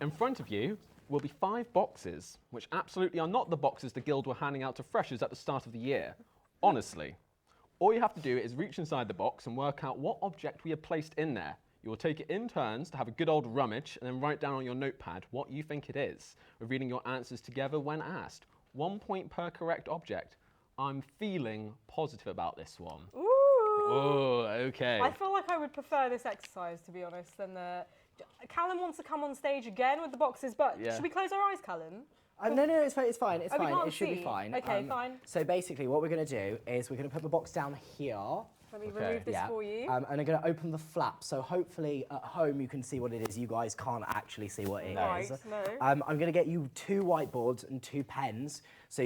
In front of you will be 5 boxes, which absolutely are not the boxes the Guild were handing out to freshers at the start of the year. Honestly. All you have to do is reach inside the box and work out what object we have placed in there. You will take it in turns to have a good old rummage and then write down on your notepad what you think it is, revealing your answers together when asked. 1 point per correct object. I'm feeling positive about this one. Ooh. Oh, okay. I feel like I would prefer this exercise, to be honest, than the... Callum wants to come on stage again with the boxes, but Yeah. should we close our eyes, Callum? No, it's fine. It's fine. Oh, we can't It should be see. fine. Okay, fine. So basically, what we're going to do is we're going to put the box down here. Let me remove this for you. And I'm going to open the flap. So hopefully at home you can see what it is. You guys can't actually see what it is. No. I'm going to get you 2 whiteboards and 2 pens. So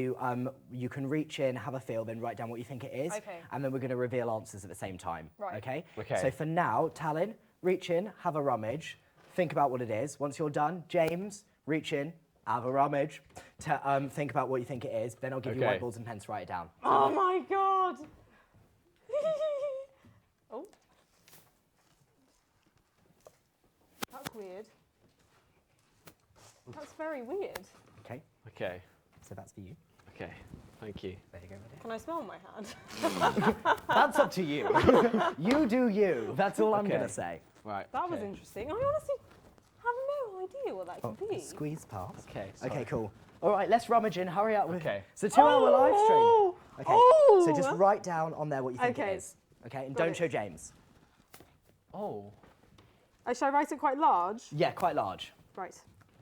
you can reach in, have a feel, then write down what you think it is. Okay. And then we're going to reveal answers at the same time. Right. Okay? Okay. So for now, Talon, reach in, have a rummage, think about what it is. Once you're done, James, reach in, have a rummage, think about what you think it is. Then I'll give you Okay. whiteboards and pens to write it down. Oh my god! Oh. That's weird. That's very weird. Okay? Okay. So that's for you. Okay. Thank you. There you go, buddy. Can I smell my hand? That's up to you. You do you. That's all I'm Okay. going to say. Right. That was okay. interesting. I honestly have no idea what that could be. Squeeze past. Okay. Okay, sorry. cool. All right, let's rummage in. Hurry up. Okay. It's a 2-hour live stream. Okay. Oh! So just write down on there what you think Okay. it is. Okay, and Got don't it. show James. Oh. Should I write it quite large? Yeah, quite large. Right.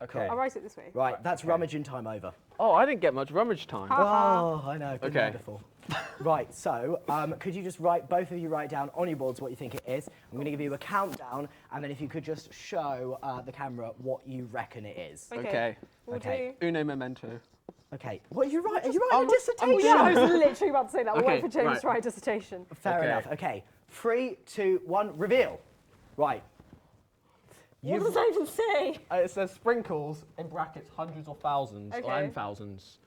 Okay. I'll write it this way. Right, that's rummaging time over. Oh, I didn't get much rummage time. Oh, I know. Been there Okay. before. Right, so could you just both of you write down on your boards what you think it is? I'm going to give you a countdown, and then if you could just show the camera what you reckon it is. Okay. We'll Okay. do. Uno momento. Okay. What are you writing? Are you writing a dissertation? Yeah, I was literally about to say that. We'll Okay, wait for James right. to write a dissertation. Fair Okay. enough. Okay. 3, 2, 1, reveal. Right. What does that even say? It says sprinkles in brackets hundreds or thousands or Okay. n thousands.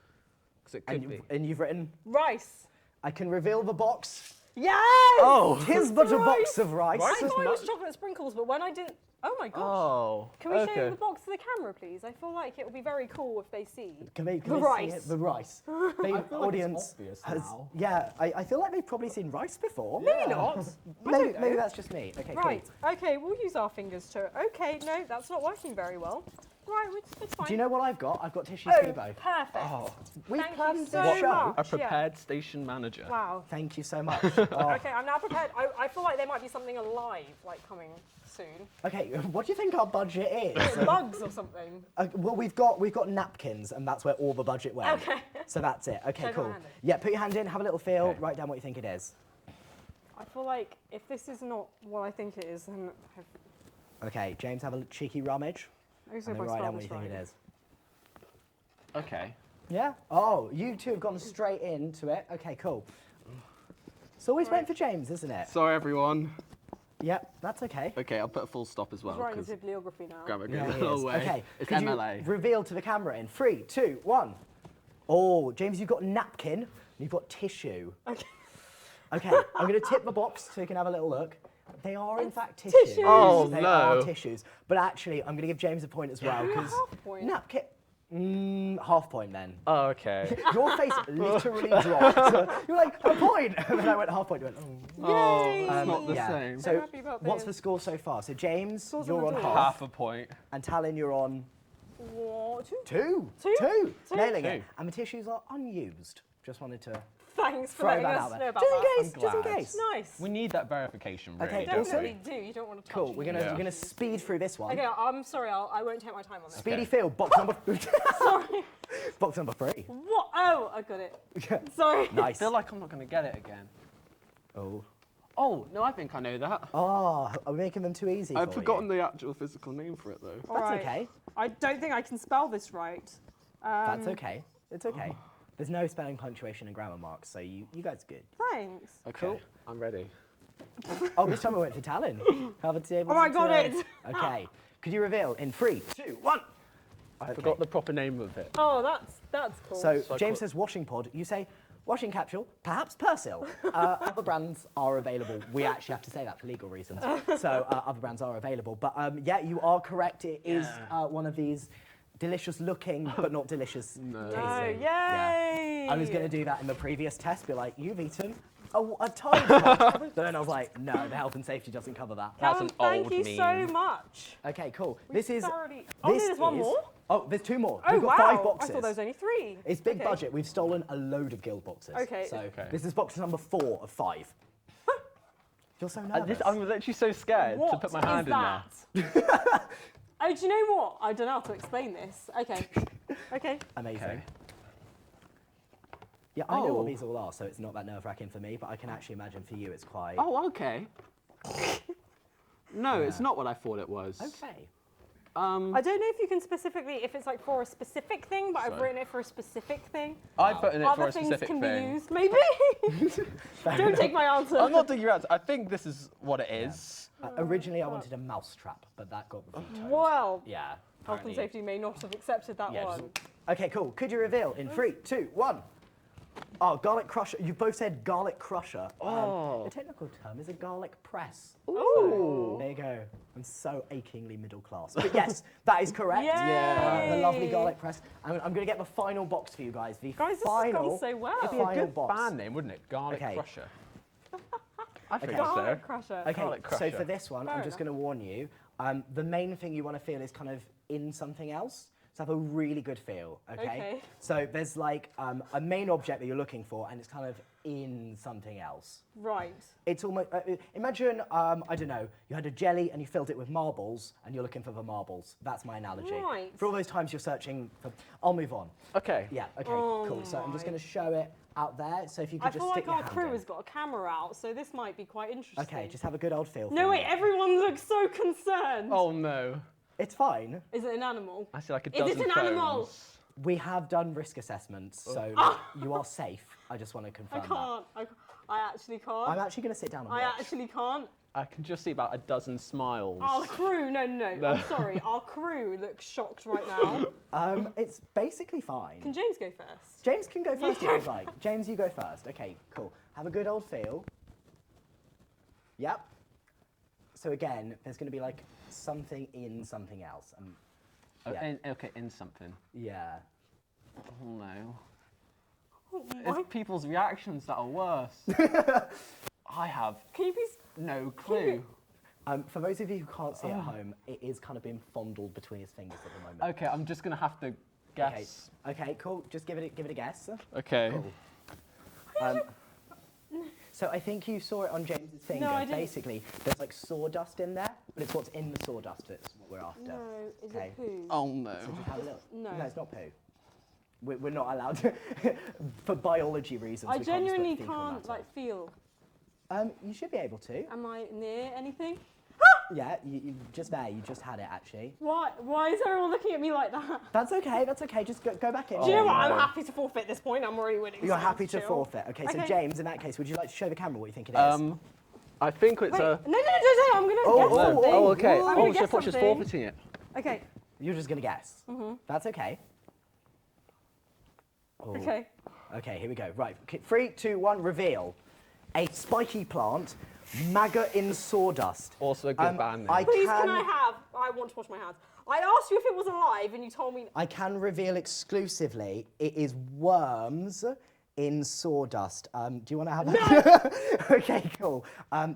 Because it could be. And you've written, Rice. I can reveal the box. Yes! Oh. Tis but a Rice. box of rice. Rice I is thought it was not- chocolate sprinkles, but when I didn't... Oh my gosh. Oh. Can we show okay. the box to the camera, please? I feel like it would be very cool if they see. Can they The see rice. it? The rice. The I feel like it's audience obvious has. now. Yeah, I feel like they've probably seen rice before. Maybe not. Maybe, maybe that's just me. Okay, Right. Okay, we'll use our fingers to... Okay, no, that's not working very well. Right, it's fine. Do you know what I've got? I've got tissues for you both. Perfect. Oh. We Thank planned you this so show. much. A prepared station manager. Wow. Thank you so much. Okay, I'm now prepared. I feel like there might be something alive, like, coming soon. Okay, what do you think our budget is? Bugs or something. Well, we've got napkins, and that's where all the budget went. Okay. So that's it. Okay, Should I put cool. my hand in? Yeah, put your hand in, have a little feel, Okay. write down what you think it is. I feel like if this is not what I think it is, then Okay, James, have a cheeky rummage. Also, And then if I write spell down what you this think it right. is. Okay. Yeah? Oh, you two have gone straight into it. Okay, cool. It's always meant for James, isn't it? Sorry, everyone. Yep, that's okay. Okay, I'll put a full stop as well. He's writing 'cause bibliography now. Grammar Yeah, goes he a is. long way. Okay, It's could MLA. you reveal to the camera in 3, 2, 1. Oh, James, you've got napkin, and you've got tissue. Okay. Okay, I'm going to tip the box so you can have a little look. They are, in fact, tissues. Oh, they no. are tissues. But actually, I'm going to give James a point as well, because Half point. napkin... half point then. Oh, okay. Your face literally dropped. So you're like, a point! And then I went half point. You went, Oh, Yay! it's not the yeah. same. So, happy about what's this. the score so far? So, James, Scores you're on on the door. half. Half a point. And Talon, you're on What? 2? 2. Two? 2. Two? Nailing Two. it. And the tissues are unused. Just wanted to Thanks for throw letting that us out there. know about Just that. in case, just in glad. case. Nice. We need that verification, really. Okay, don't awesome. we? Definitely do. You don't want to touch Cool. We're me. gonna speed through this one. Okay, I'm sorry. I won't take my time on this. Speedy Okay. field, box number Sorry. box number 3. What? Oh, I got it. Sorry. I Nice. feel like I'm not going to get it again. Oh. Oh, no, I think I know that. Oh, are we making them too easy? I've for forgotten you? the actual physical name for it, though. That's Alright. okay. I don't think I can spell this right. That's okay. It's okay. There's no spelling, punctuation, and grammar marks, so you guys are good. Thanks. Okay, Cool. I'm ready. Oh, this time I went for Talon. How about today? Oh, I got it. Okay. Could you reveal in 3, 2, 1? I forgot the proper name of it. Oh, that's cool. So So I James call- says washing pod. You say washing capsule, perhaps Persil. Other brands are available. We actually have to say that for legal reasons. So other brands are available. But yeah, you are correct. It is one of these delicious looking, but not delicious tasting. No, yay! Yeah. I was going to do that in the previous test, be like, you've eaten a tiny pot. But then I was like, no, the health and safety doesn't cover that. That's an Thank old you meme. so much. Okay, cool. We This is. thoroughly- Oh, there's one more? Oh, there's 2 more. Oh, We've got wow. 5 boxes. I thought there was only 3. It's big Okay. budget. We've stolen a load of guild boxes. Okay. So Okay. this is box number 4 of 5. You're so nervous. I'm literally so scared What to put my is hand in there. that? Oh, do you know what? I don't know how to explain this. Okay. Okay. Amazing. Okay. Yeah, I know Oh. what these all are, so it's not that nerve-wracking for me, but I can actually imagine for you it's quite... Oh, okay. No, it's not what I thought it was. Okay. I don't know if you can specifically, if it's like for a specific thing, but I've So- written it for a specific thing. I put in it Other for a things specific can thing. be used, maybe. Don't take my answer. I'm not taking your answer. I think this is what it is. Originally, I wanted a mousetrap, but that got vetoed. Well, Yeah. health and apparently. safety may not have accepted that Yeah, one. Okay, cool. Could you reveal in 3, 2, 1? Oh, garlic crusher. You both said garlic crusher. Oh. The technical term is a garlic press. Ooh. There you go. I'm so achingly middle class. But yes, that is correct. Yay! The lovely garlic press. I'm going to get the final box for you guys. The Guys, this has final. gone so well. It'd be a Final good box. band name, wouldn't it? Garlic Okay. Crusher. I think Okay. so. Garlic crusher. Okay, Garlic so crusher. for this one, Fair I'm just going to warn you. The main thing you want to feel is kind of in something else. So have a really good feel, okay? Okay. So there's like a main object that you're looking for, and it's kind of in something else. Right. It's almost, imagine, I don't know, you had a jelly and you filled it with marbles, and you're looking for the marbles. That's my analogy. Right. For all those times you're searching for, I'll move on. Okay. Yeah, okay, Oh cool. So I'm just my. going to show it out there. So if you could I just feel stick like our your hand crew in. has got a camera out, so this might be quite interesting. Okay, just have a good old feel. No, for wait, it. everyone looks so concerned. Oh no. It's fine. Is it an animal? I see like a Is dozen it an animal? phones. We have done risk assessments, so you are safe. I just want to confirm I can't. I actually can't. that. I'm actually going to sit down and I watch. actually can't. I can just see about a dozen smiles. Our crew, no. I'm sorry. Our crew looks shocked right now. It's basically fine. Can James go first? James can go first if go you'd like. James, you go first. Okay, cool. Have a good old feel. Yep. So again, there's going to be like something in something else. Yeah. Okay, in something. Yeah. Oh no. Oh, my- It's people's reactions that are worse. I have Can you please? no clue. For those of you who can't see at home, it is kind of being fondled between his fingers at the moment. Okay, I'm just gonna have to guess. Okay, cool. Just give it a guess. Okay. Cool. So I think you saw it on James's finger. No, I didn't. Basically, there's like sawdust in there, but it's what's in the sawdust that's what we're after. No, is Okay. it poo? Oh no. So just have a look. No. No, it's not poo. We're not allowed to, for biology reasons. I we can't just put genuinely fecal can't matter. like feel. You should be able to. Am I near anything? Yeah, you just there. You just had it actually. Why? Why is everyone looking at me like that? That's okay. That's okay. Just go back in. Do you know what? no. I'm happy to forfeit this point. I'm already winning. You're so happy to chill. forfeit. Okay, so Okay. James, in that case, would you like to show the camera what you think it is? I think it's Wait, a. no, I'm gonna Oh, guess oh, something. Oh, okay. I'm gonna Oh, so guess Potch is something. forfeiting it. Okay. You're just gonna guess. That's okay. Oh. Okay. Okay, here we go. Right, 3, 2, 1, reveal. A spiky plant, maggot in sawdust. Also a good band name. Please, can I have? I want to wash my hands. I asked you if it was alive, and you told me. I can reveal exclusively it is worms in sawdust. Do you want to have a Okay, cool.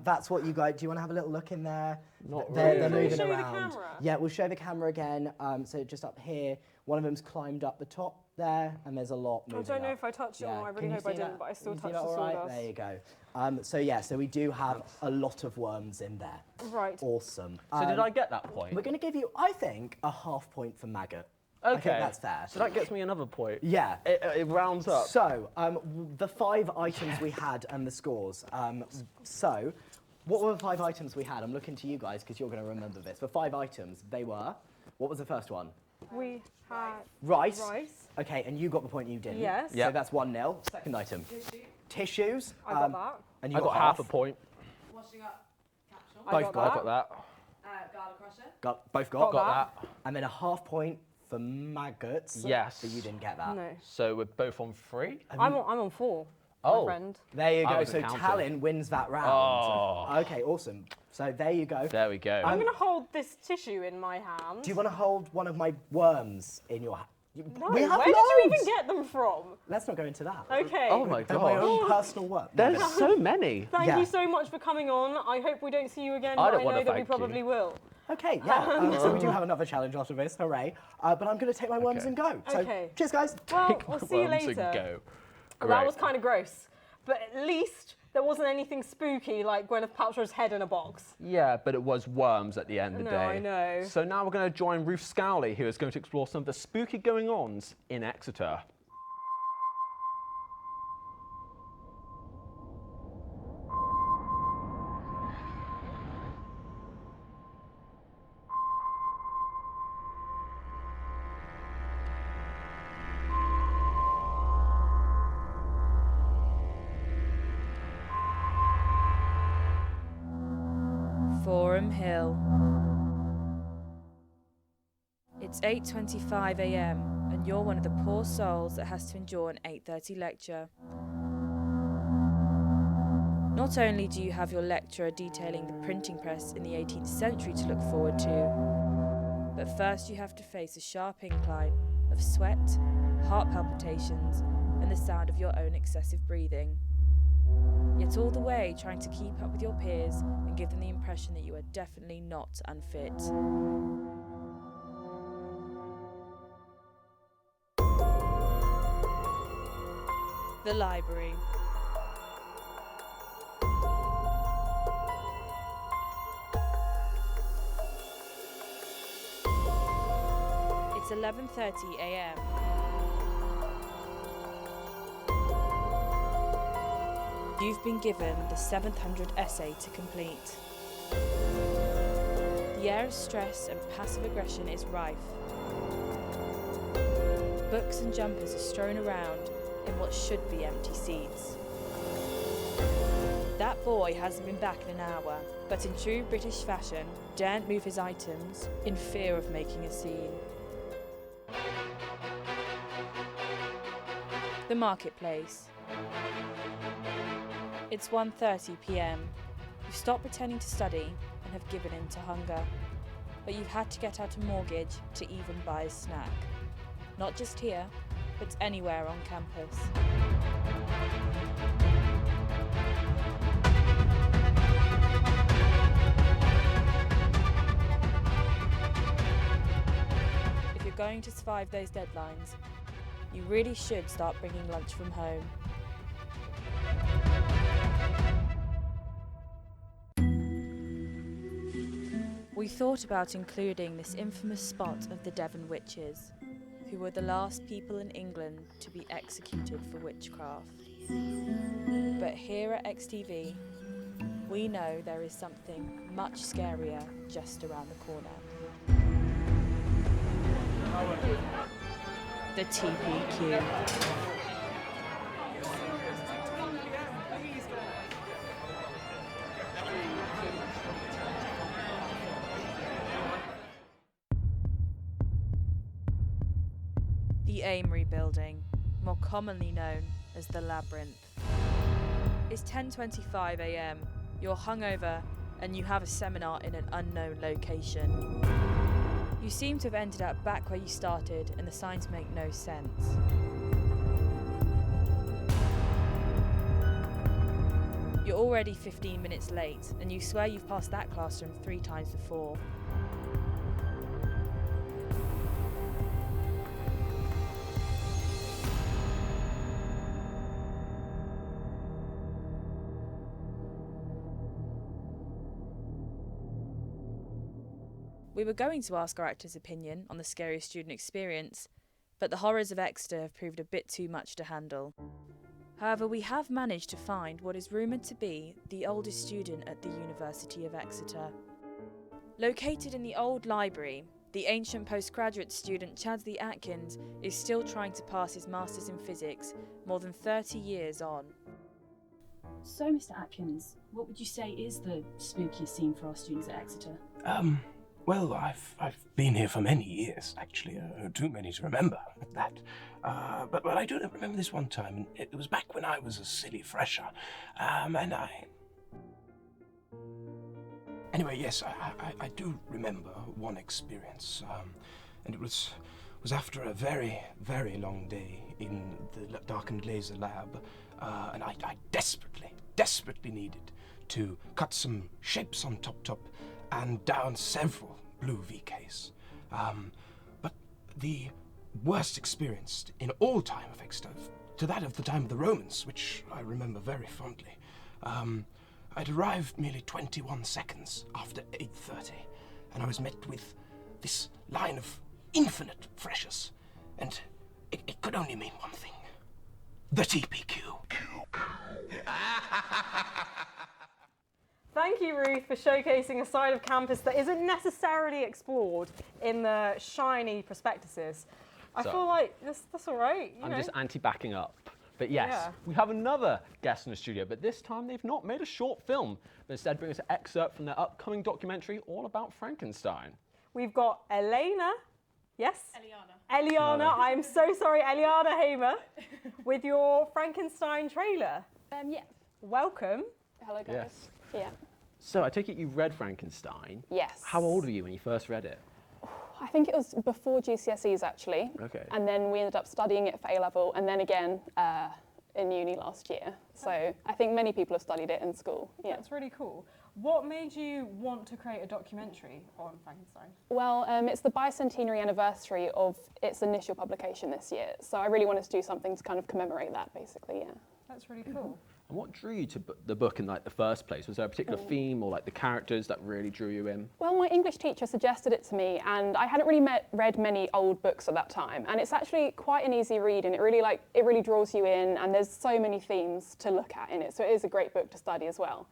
That's what you guys. Do you want to have a little look in there? Not They're really. moving Show the around. camera. Yeah, we'll show the camera again. So just up here, one of them's climbed up the top there, and there's a lot moving I don't know up. if I touched it or Yeah. not. I Can really you hope I see that? didn't, but I still Can you touched see the that all right? sawdust. There you go. So we do have a lot of worms in there. Right. Awesome. So did I get that point? We're going to give you, I think, a half point for maggot. Okay. I think that's fair. So that gets me another point. Yeah. It rounds up. So, the 5 items we had and the scores. So, what were the 5 items we had? I'm looking to you guys because you're going to remember this. The 5 items, they were, what was the first one? We had Rice. rice. Okay, and you got the point and you didn't. Yes. So Yep. that's 1-0. Second item. Tissues. Tissues. I got that. And you I got half a point. Washing up capsule. Both I got got. I got that. Garlic crusher. Both got. Got that. And then a half point for maggots. Yes. But you didn't get that. No. So we're both on 3. I'm on 4. Oh. My friend. There you I go. wasn't So counting. Talon wins that round. Oh. Okay, awesome. So there you go. There we go. I'm going to hold this tissue in my hand. Do you want to hold one of my worms in your hand? No, We have where did you loads. even get them from? Let's not go into that. Okay. Oh my They're my gosh. own personal worm. There's so many. Thank Yeah. you so much for coming on. I hope we don't see you again, I but don't I wanna know that we thank you. probably will. Okay, yeah. So we do have another challenge after this. Hooray. But I'm going to take my worms Okay. and go. So Okay. cheers, guys. Well, we'll see you Worms and later. go. Well, that Great. was kind of gross. But at least there wasn't anything spooky like Gwyneth Paltrow's head in a box. Yeah, but it was worms at the end of the No, day. I know. So now we're going to join Ruth Scowley, who is going to explore some of the spooky going-ons in Exeter. Forum Hill. It's 8:25 a.m. and you're one of the poor souls that has to endure an 8:30 lecture. Not only do you have your lecturer detailing the printing press in the 18th century to look forward to, but first you have to face a sharp incline of sweat, heart palpitations, and the sound of your own excessive breathing. Yet all the way trying to keep up with your peers and give them the impression that you are definitely not unfit. The library. It's 11:30 a.m. You've been given the 700 essay to complete. The air of stress and passive aggression is rife. Books and jumpers are strewn around in what should be empty seats. That boy hasn't been back in an hour, but in true British fashion, daren't move his items in fear of making a scene. The marketplace. It's 1:30 p.m. You've stopped pretending to study and have given in to hunger. But you've had to get out a mortgage to even buy a snack. Not just here, but anywhere on campus. you're going to survive those deadlines, you really should start bringing lunch from home. We thought about including this infamous spot of the Devon witches, who were the last people in England to be executed for witchcraft. But here at XTV, we know there is something much scarier just around the corner. The TPQ. The Amory Building, more commonly known as the Labyrinth. It's 10:25 a.m, you're hungover, and you have a seminar in an unknown location. You seem to have ended up back where you started, and the signs make no sense. You're already 15 minutes late, and you swear you've passed that classroom 3 times before. We were going to ask our actor's opinion on the scariest student experience, but the horrors of Exeter have proved a bit too much to handle. However, we have managed to find what is rumoured to be the oldest student at the University of Exeter. Located in the old library, the ancient postgraduate student Chadsley Atkins is still trying to pass his Masters in Physics more than 30 years on. So, Mr. Atkins, what would you say is the spookiest scene for our students at Exeter? Well, I've been here for many years, actually, too many to remember that. But I do remember this one time, and it was back when I was a silly fresher, and I... Anyway, yes, I do remember one experience, and it was after a very, very long day in the darkened laser lab, and I desperately needed to cut some shapes on Top, and down several blue VKs. But the worst experience in all time of Exeter, to that of the time of the Romans, which I remember very fondly, I'd arrived merely 21 seconds after 8:30, and I was met with this line of infinite freshers, and it could only mean one thing: the TPQ. Thank you, Ruth, for showcasing a side of campus that isn't necessarily explored in the shiny prospectuses. I feel like that's all right. I'm just anti-backing up. But yes, we have another guest in the studio, but this time they've not made a short film, but instead bring us an excerpt from their upcoming documentary all about Frankenstein. We've got Elena. Yes? Eliana, I'm so sorry, Eliana Hamer, with your Frankenstein trailer. Yeah. Welcome. Hello, guys. Yes. Yeah. So I take it you read Frankenstein. Yes. How old were you when you first read it? I think it was before GCSEs, actually. Okay. And then we ended up studying it for A-level, and then again in uni last year. So I think many people have studied it in school. Yeah. That's really cool. What made you want to create a documentary on Frankenstein? Well, it's the bicentenary anniversary of its initial publication this year, so I really wanted to do something to kind of commemorate that, basically, yeah. That's really cool. And what drew you to the book in like the first place? Was there a particular theme or like the characters that really drew you in? Well, my English teacher suggested it to me, and I hadn't really read many old books at that time, and it's actually quite an easy read, and it really draws you in, and there's so many themes to look at in it, so it is a great book to study as well.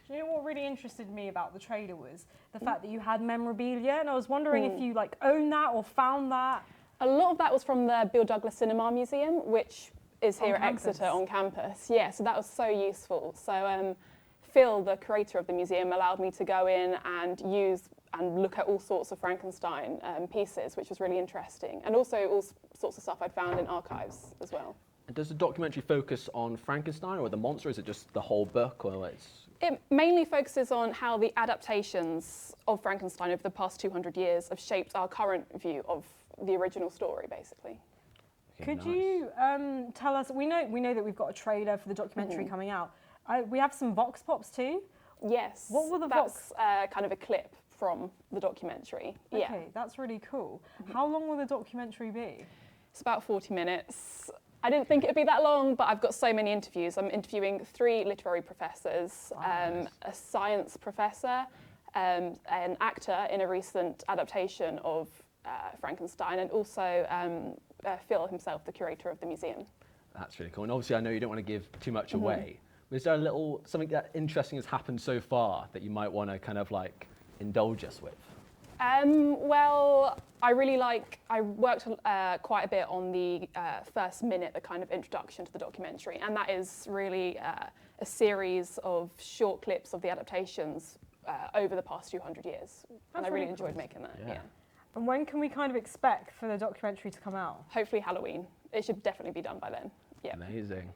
Do you know what really interested me about the trailer was the fact that you had memorabilia, and I was wondering if you like own that or found that. A lot of that was from the Bill Douglas Cinema Museum, which is here at Exeter on campus. Yeah, so that was so useful. So Phil, the curator of the museum, allowed me to go in and use and look at all sorts of Frankenstein pieces, which was really interesting. And also all sorts of stuff I'd found in archives as well. And does the documentary focus on Frankenstein or the monster? Is it just the whole book, or it's... It mainly focuses on how the adaptations of Frankenstein over the past 200 years have shaped our current view of the original story, basically. Okay, Could you tell us, we know that we've got a trailer for the documentary coming out. We have some vox pops too. Yes. What were the vox? That's kind of a clip from the documentary. Okay, that's really cool. How long will the documentary be? It's about 40 minutes. I didn't think it'd be that long, but I've got so many interviews. I'm interviewing 3 literary professors, a science professor, an actor in a recent adaptation of Frankenstein, and also Phil himself, the curator of the museum. That's really cool. And obviously, I know you don't want to give too much away. But is there something that interesting has happened so far that you might want to kind of like indulge us with? Well, I worked quite a bit on the first minute, the kind of introduction to the documentary, and that is really a series of short clips of the adaptations over the past 200 years. And I really enjoyed making that, yeah. And when can we kind of expect for the documentary to come out? Hopefully Halloween. It should definitely be done by then. Yeah. Amazing.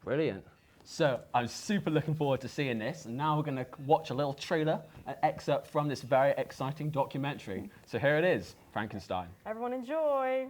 Brilliant. So I'm super looking forward to seeing this, and now we're going to watch a little trailer, an excerpt from this very exciting documentary. So here it is, Frankenstein. Everyone enjoy.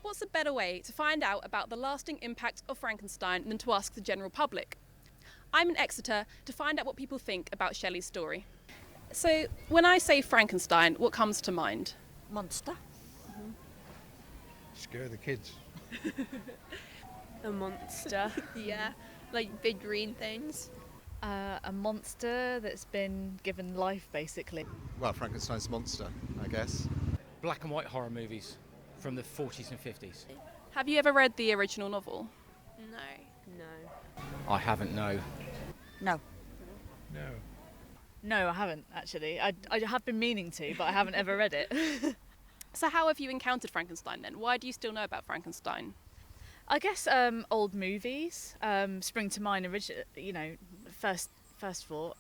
What's a better way to find out about the lasting impact of Frankenstein than to ask the general public? I'm in Exeter to find out what people think about Shelley's story. So, when I say Frankenstein, what comes to mind? Monster. Scare the kids. A monster. Yeah, like big green things. A monster that's been given life, basically. Well, Frankenstein's monster, I guess. Black and white horror movies from the 40s and 50s. Have you ever read the original novel? No. I haven't, no. No. No. No, I haven't, actually. I have been meaning to, but I haven't ever read it. So how have you encountered Frankenstein then? Why do you still know about Frankenstein? I guess old movies spring to mind. First thought,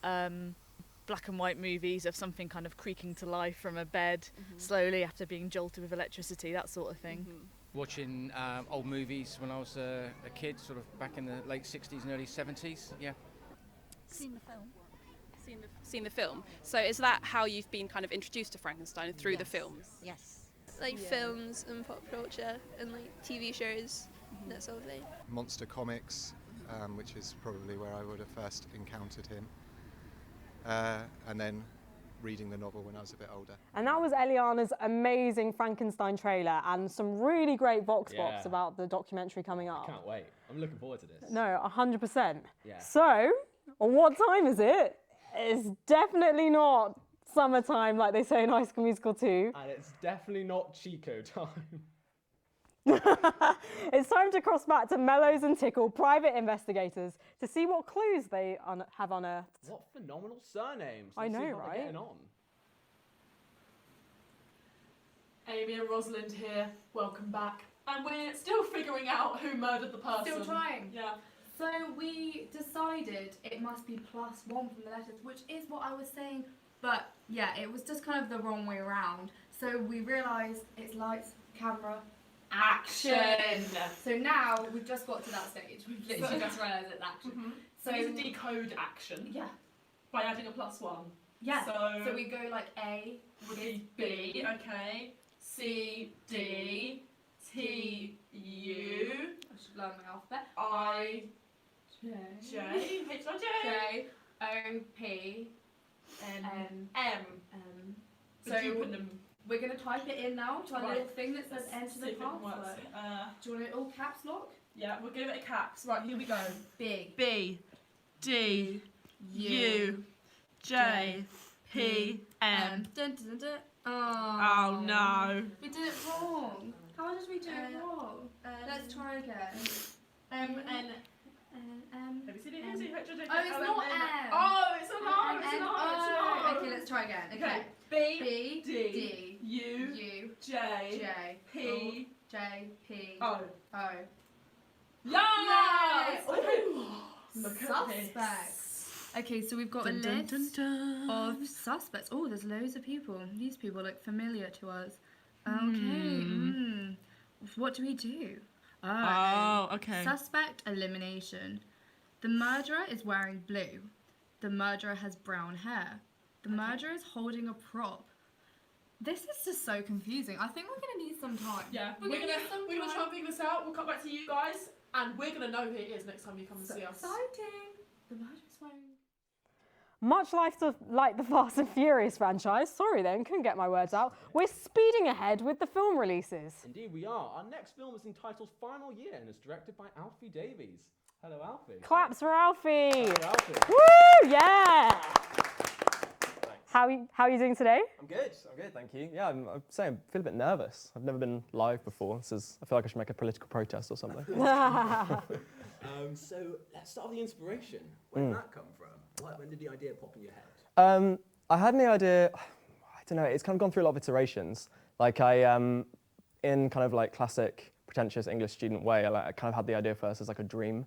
black and white movies of something kind of creaking to life from a bed slowly after being jolted with electricity, that sort of thing. Watching old movies when I was a kid, sort of back in the late 60s and early 70s, yeah. Seen the film. Seen the film. So is that how you've been kind of introduced to Frankenstein, through the films? Yes. Like films and pop culture and like TV shows, that sort of thing. Monster comics, which is probably where I would have first encountered him. And then reading the novel when I was a bit older. And that was Eliana's amazing Frankenstein trailer and some really great vox pops about the documentary coming up. I can't wait. I'm looking forward to this. No, 100%. Yeah. So, what time is it? It's definitely not summertime like they say in High School Musical 2. And it's definitely not Chico time. It's time to cross back to Mellows and Tickle, private investigators, to see what clues they have unearthed. What phenomenal surnames. I Let's know, see how right? they're getting on. Amy and Rosalind here, welcome back. And we're still figuring out who murdered the person. Still trying. Yeah. So we decided it must be +1 from the letters, which is what I was saying. But yeah, it was just kind of the wrong way around. So we realised it's lights, camera, action. So now we've just got to that stage. We've literally just realised it's action. So we need to decode action. Yeah. By adding a +1. Yeah. So we go like A would be B, okay. C, D, T, U. I should learn my alphabet. I, J, H, I, J. O, P, N, M. M. So So We're gonna type it in now to our Right. little thing that says enter See the if it works. password. Do you want it all caps lock? Yeah, we'll give it a caps. Right, here we go. B. B, D, U, J, P, M. Dun, dun, dun, dun. Oh no. We did it wrong. How did we do it wrong? Let's try again. M, N. Oh, A, B, C, D, E, M. F, G, H, I, J, K, Oh, it's L, not M, N. M. Oh, it's an R, it's an N, R, it's an O. R. Okay, let's try again. Okay. B, D, D, U, U, J, J, P, J, P, O. O. Yes! Yay! Okay. Ooh. Look at Suspects. Okay, so we've got a list of suspects. Oh, there's loads of people. These people look familiar to us. Okay. What do we do? Oh, okay. Suspect elimination. The murderer is wearing blue. The murderer has brown hair. The murderer is holding a prop. This is just so confusing. I think we're gonna need some time. Yeah, we're gonna try and figure this out. We'll come back to you guys, and we're gonna know who it is next time you come and see us. Exciting. The murderer's wearing. Much like the Fast and Furious franchise, sorry then, couldn't get my words out, we're speeding ahead with the film releases. Indeed we are. Our next film is entitled Final Year and is directed by Alfie Davies. Hello, Alfie. Claps for Alfie. Hello, Alfie. Woo, yeah. How are you doing today? I'm good, thank you. Yeah, I'm saying I feel a bit nervous. I've never been live before. I feel like I should make a political protest or something. So let's start with the inspiration. Where did that come from? When did the idea pop in your head? I had an idea, I don't know, it's kind of gone through a lot of iterations. Like in kind of like classic pretentious English student way, I kind of had the idea first as like a dream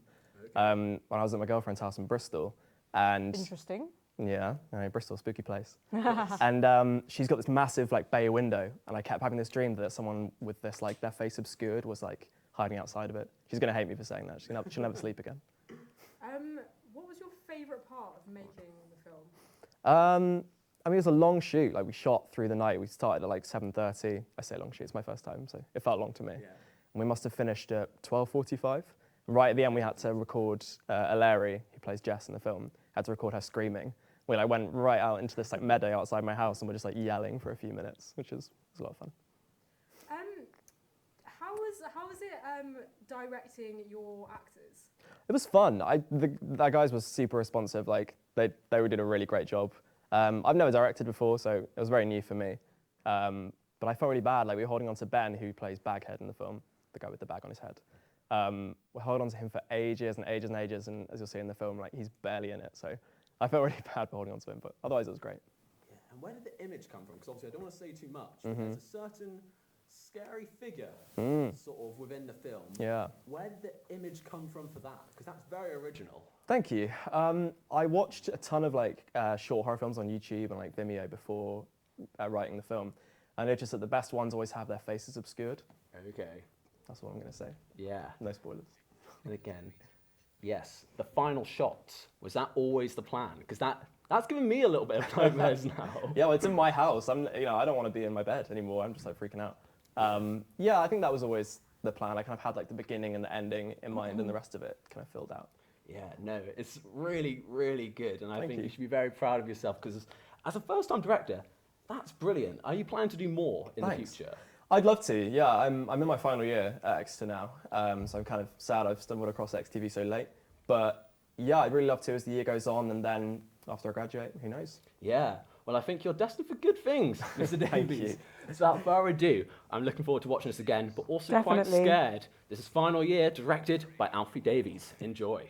when I was at my girlfriend's house in Bristol. And interesting. Yeah, Bristol, spooky place. And she's got this massive like bay window, and I kept having this dream that someone with this like their face obscured was like hiding outside of it. She's gonna hate me for saying that. She'll never sleep again. What was your favourite part of making the film? I mean, it was a long shoot. Like we shot through the night. We started at like 7:30. I say long shoot. It's my first time, so it felt long to me. Yeah. And we must have finished at 12:45. Right at the end, we had to record Aleri, who plays Jess in the film. Had to record her screaming. We like went right out into this like meadow outside my house, and we're just like yelling for a few minutes, which was a lot of fun. How was it directing your actors? It was fun. The guys were super responsive. Like they did a really great job. I've never directed before, so it was very new for me. But I felt really bad. Like we were holding on to Ben, who plays Baghead in the film, the guy with the bag on his head. We held on to him for ages and ages and ages, and as you'll see in the film, like he's barely in it. So I felt really bad for holding on to him, but otherwise it was great. Yeah. And where did the image come from? Because obviously I don't want to say too much. Mhm. There's a certain scary figure sort of within the film. Yeah. Where did the image come from for that? Because that's very original. Thank you. I watched a ton of like short horror films on YouTube and like Vimeo before writing the film. I noticed that the best ones always have their faces obscured. Okay. That's what I'm going to say. Yeah. No spoilers. And again, yes, the final shot, was that always the plan? Because that's given me a little bit of nightmares now. Yeah, well, it's in my house. I don't want to be in my bed anymore. I'm just like freaking out. Yeah, I think that was always the plan. I kind of had like the beginning and the ending in mind, and the rest of it kind of filled out. Yeah, no, it's really, really good, and I Thank think you. you should be very proud of yourself, because as a first-time director, that's brilliant. Are you planning to do more in Thanks. the future? I'd love to, yeah. I'm in my final year at Exeter now, so I'm kind of sad I've stumbled across XTV so late. But yeah, I'd really love to as the year goes on, and then after I graduate, who knows? Yeah, well, I think you're destined for good things, Mr. Thank Davies. you. So without further ado, I'm looking forward to watching this again, but also quite Definitely. scared. This is Final Year, directed by Alfie Davies. Enjoy.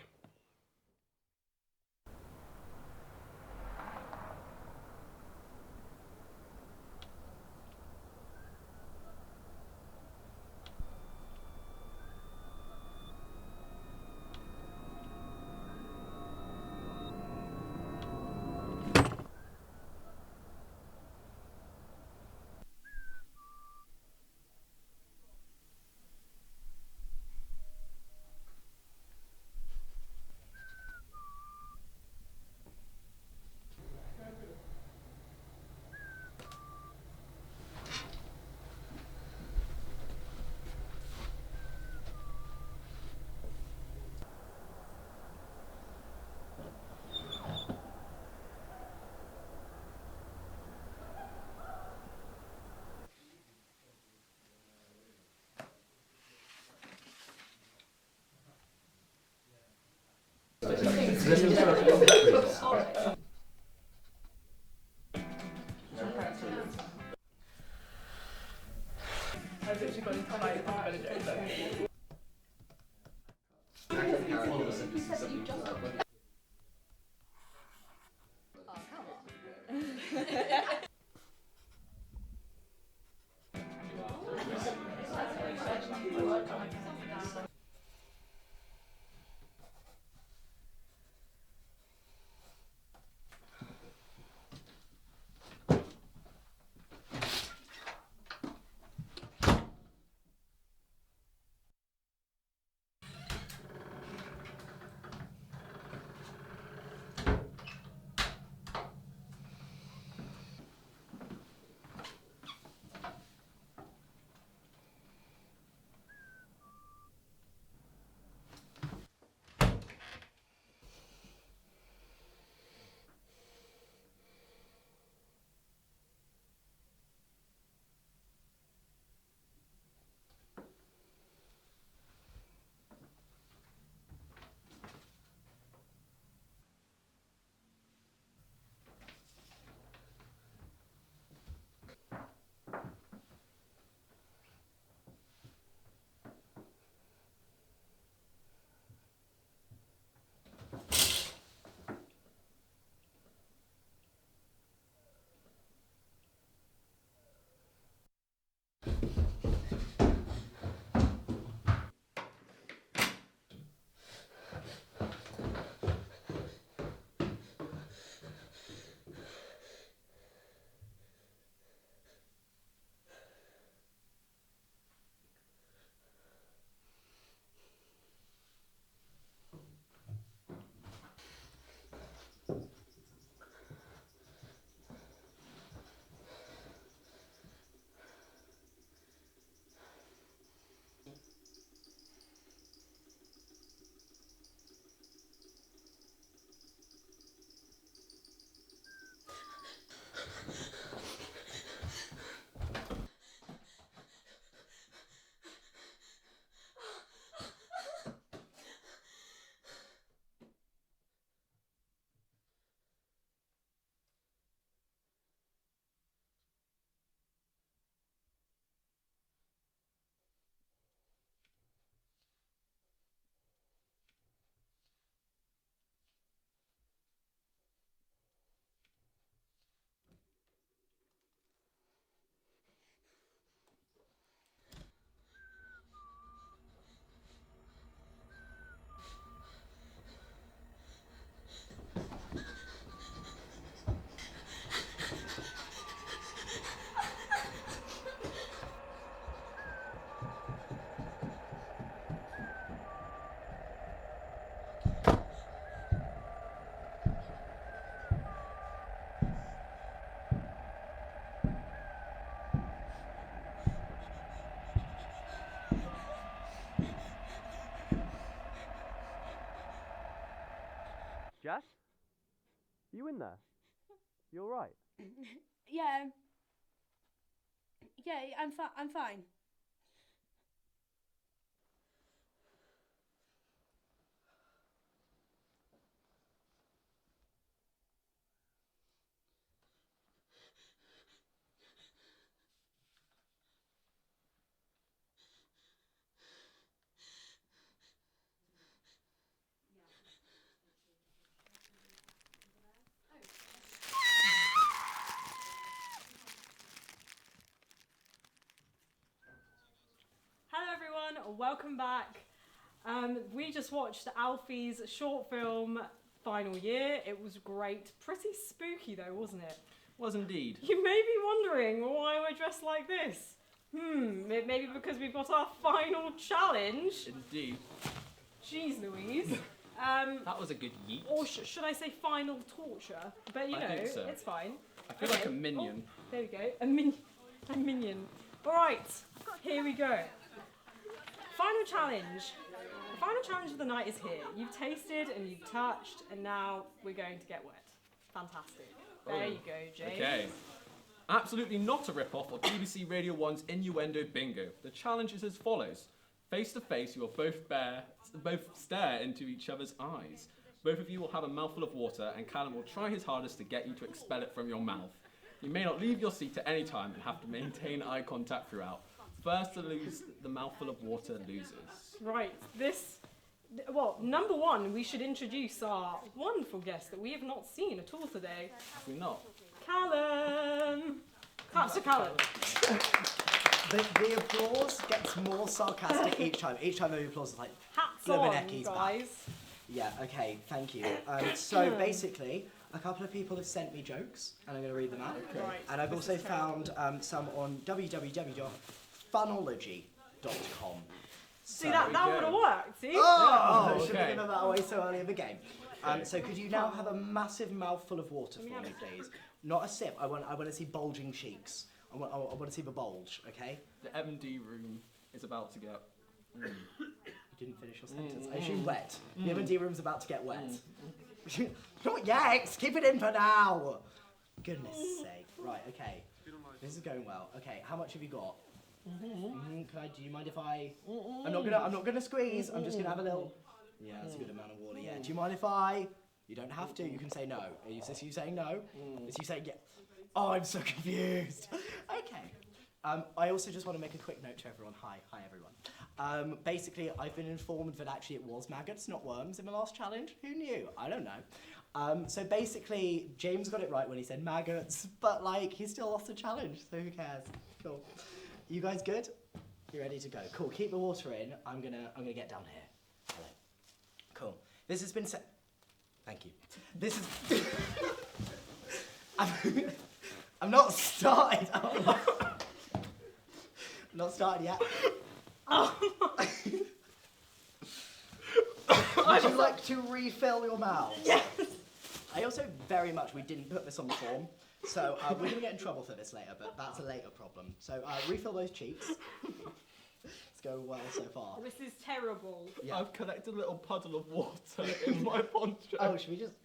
Jess? You in there? You all right? Yeah. Yeah, I'm fine. Hello everyone, welcome back. We just watched Alfie's short film, Final Year. It was great. Pretty spooky though, wasn't it? Was indeed. You may be wondering why we're dressed like this. Maybe because we've got our final challenge. Indeed. Jeez Louise. That was a good yeet. Or should I say final torture? But you I know, think so. it's fine. I feel like a minion. Oh, there we go, a minion. All right, here we go. Final challenge. The final challenge of the night is here. You've tasted and you've touched, and now we're going to get wet. Fantastic. There you go, James. Okay. Absolutely not a rip-off of BBC Radio 1's Innuendo Bingo. The challenge is as follows. Face to face, you will both stare into each other's eyes. Both of you will have a mouthful of water, and Callum will try his hardest to get you to expel it from your mouth. You may not leave your seat at any time and have to maintain eye contact throughout. First to lose the mouthful of water loses. Right, number one, we should introduce our wonderful guest that we have not seen at all today. Have we not? Callum! Claps to Callum. The applause gets more sarcastic each time. Each time the applause is like, Hats on, Flibberneckie's back. guys. Yeah, okay, thank you. So basically, a couple of people have sent me jokes, and I'm going to read them out. Okay. Right, And I've this also is terrible. found some on www.funology.com. See, that would have worked, see? Oh, I should have given that away so early in the game. So could you now have a massive mouthful of water for me, please? Not a sip. I want to see bulging cheeks. I want to see the bulge, okay? The M&D room is about to get... You didn't finish your sentence. I assume wet. The M&D room's about to get wet. Not yet! Keep it in for now! Goodness sake. Right, okay. This is going well. Okay, how much have you got? Do you mind if I... I'm not gonna squeeze. I'm just gonna have a little... Yeah, that's a good amount of water. Yeah. Do you mind if I... You don't have to. You can say no. Is you saying no? Is you saying yeah? Oh, I'm so confused. Okay. I also just want to make a quick note to everyone. Hi everyone. Basically, I've been informed that actually it was maggots, not worms, in the last challenge. Who knew? I don't know. So basically, James got it right when he said maggots, but like he still lost the challenge. So who cares? Cool. You guys good? You ready to go? Cool. Keep the water in. I'm gonna get down here. Hello. Cool. This has been set. Thank you. This is. I'm not started. I'm not started yet. Would you like to refill your mouth? Yes. I also we didn't put this on the form, so we're going to get in trouble for this later, but that's a later problem. So refill those cheeks. It's going well so far. This is terrible. Yeah. I've collected a little puddle of water in my poncho. Oh, should we just...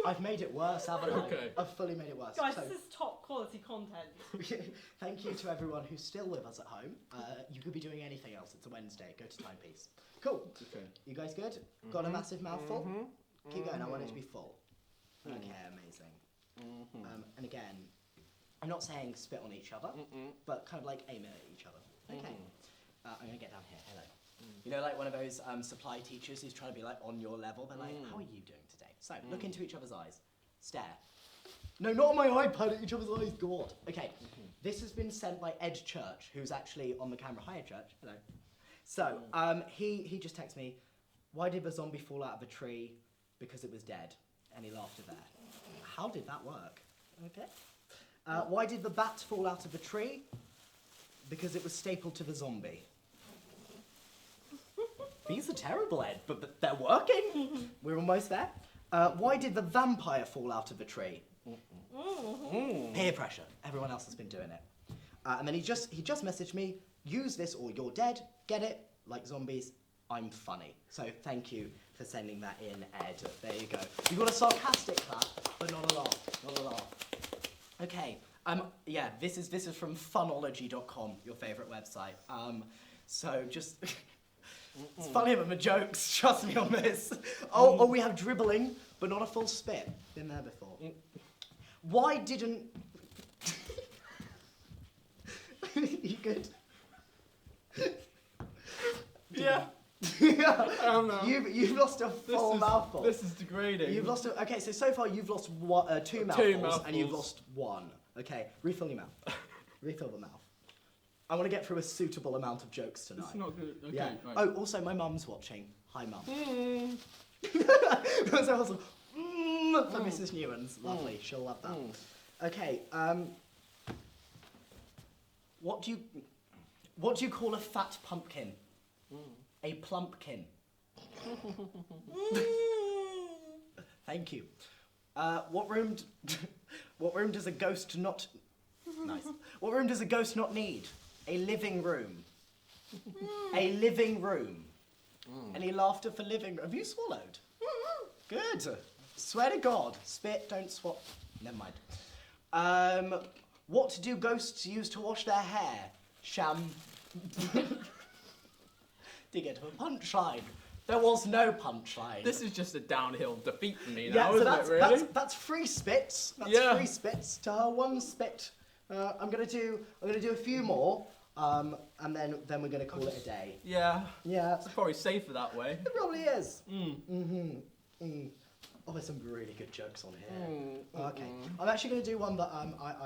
I've made it worse, haven't I? Okay. I've fully made it worse. Guys, So- this is top quality content. Thank you to everyone who's still with us at home. You could be doing anything else. It's a Wednesday. Go to timepiece. Cool. Okay. You guys good? Got a massive mouthful? Keep going. I want it to be full. Okay, amazing. And again, I'm not saying spit on each other, but kind of like aim it at each other. Okay. I'm going to get down here. Hello. You know, like one of those supply teachers who's trying to be like on your level. They're like, how are you doing today? So look into each other's eyes. Stare. No, not on my iPad, at each other's eyes, God. Okay, this has been sent by Ed Church, who's actually on the camera. Hi, Ed Church. Hello. So, he just texted me, why did the zombie fall out of a tree? Because it was dead. And he laughed at that. How did that work? Okay. Why did the bat fall out of the tree? Because it was stapled to the zombie. These are terrible, Ed, but they're working. We're almost there. Why did the vampire fall out of the tree? Peer pressure. Everyone else has been doing it. And then he just messaged me, use this or you're dead. Get it? Like zombies, I'm funny. So thank you for sending that in, Ed. There you go. You got a sarcastic clap, but not a laugh. Not a laugh. Okay. Yeah, this is from funology.com, your favourite website. So just it's funny about the jokes, trust me on this. Oh, we have dribbling, but not a full spit. Been there before. Why didn't... You good? Yeah. You've lost a full mouthful. This is degrading. You've lost okay, so far you've lost two mouthfuls and you've lost one. Okay, refill your mouth. Refill the mouth. I want to get through a suitable amount of jokes tonight. It's not good. Okay, yeah. right. Oh, also my mum's watching. Hi, mum. So also, for Mrs. Newlands. Lovely. She'll love that. Okay. What do you call a fat pumpkin? A plumpkin. Thank you. What room does a ghost not... Nice. What room does a ghost not need? A living room. A living room. Any laughter for living room? Have you swallowed? Good. Swear to God. Spit, don't swap. Never mind. What do ghosts use to wash their hair? To get to a punchline. There was no punchline. This is just a downhill defeat for me Yeah, now, so isn't it, really? that's three spits. That's Yeah. 3 spits to her 1 spit. I'm gonna do a few more, and then we're gonna call it a day. Yeah. Yeah. It's probably safer that way. It probably is. Oh, there's some really good jokes on here. Okay, I'm actually going to do one that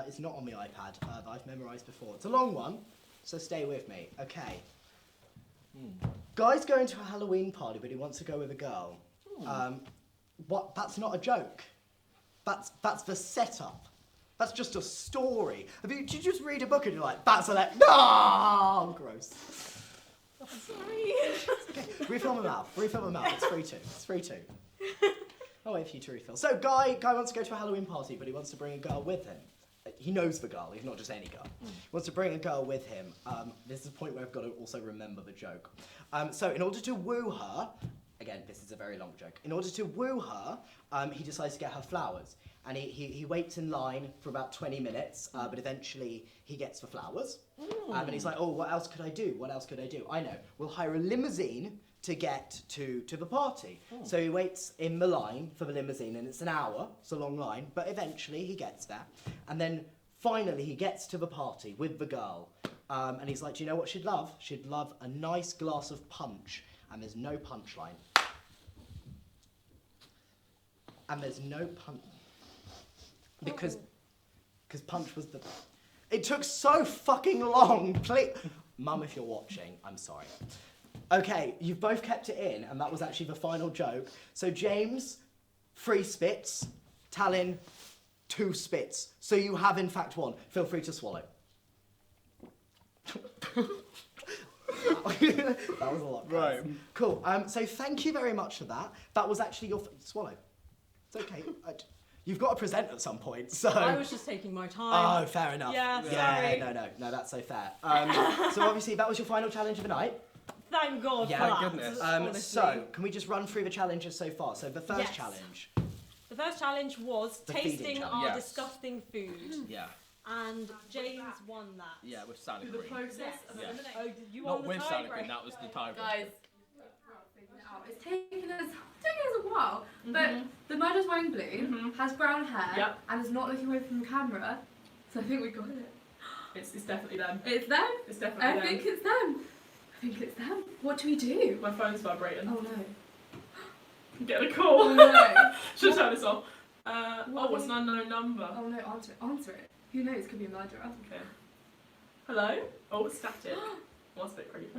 it's not on the iPad, that I've memorised before. It's a long one, so stay with me. Okay. Guy's going to a Halloween party, but he wants to go with a girl. What? That's not a joke. That's the setup. That's just a story. Did you just read a book and you're like, that's no, gross. Sorry. Okay, refill my mouth. It's 3-2. It's 3-2. I'll wait for you to refill. So, guy wants to go to a Halloween party, but he wants to bring a girl with him. He knows the girl. He's not just any girl. He wants to bring a girl with him. This is the point where I've got to also remember the joke. So, in order to woo her, again, this is a very long joke. In order to woo her, he decides to get her flowers. And he waits in line for about 20 minutes, but eventually he gets the flowers. And he's like, oh, what else could I do? I know. We'll hire a limousine to get to the party. So he waits in the line for the limousine, and it's an hour. It's a long line, but eventually he gets there. And then finally he gets to the party with the girl. And he's like, do you know what she'd love? She'd love a nice glass of punch. And there's no punchline. Because punch was the... It took so fucking long. Please. Mum, if you're watching, I'm sorry. Okay, you've both kept it in, and that was actually the final joke. So James, 3 spits. Talon, 2 spits. So you have, in fact, won. Feel free to swallow. That was a lot. Right. Cool. So thank you very much for that. That was actually your... Swallow. It's okay. You've got to present at some point, so... I was just taking my time. Oh, fair enough. Yeah, sorry. No, that's so fair. So obviously that was your final challenge of the night. Thank God for that. Goodness. So, can we just run through the challenges so far? So the first challenge. The first challenge was The feeding tasting challenge. our Yes. disgusting food. Yeah. And James won that. Yeah, with Sally Through Green. the process of Yeah. elimination. Oh, did you Not won the with Sally tiebreaker? Green, that was the tiebreaker. Guys, it's taken us a while, but the murder's wearing blue, has brown hair, and is not looking away from the camera, so I think we got it. It's definitely them. It's them? It's definitely I them. think it's them. What do we do? My phone's vibrating. Oh no. I'm getting a call. Oh no. Should I turn this off? It's an unknown number. Oh no, answer it. Who knows, could be a murderer. Okay. Hello? Oh, it's static. That's a bit creepy.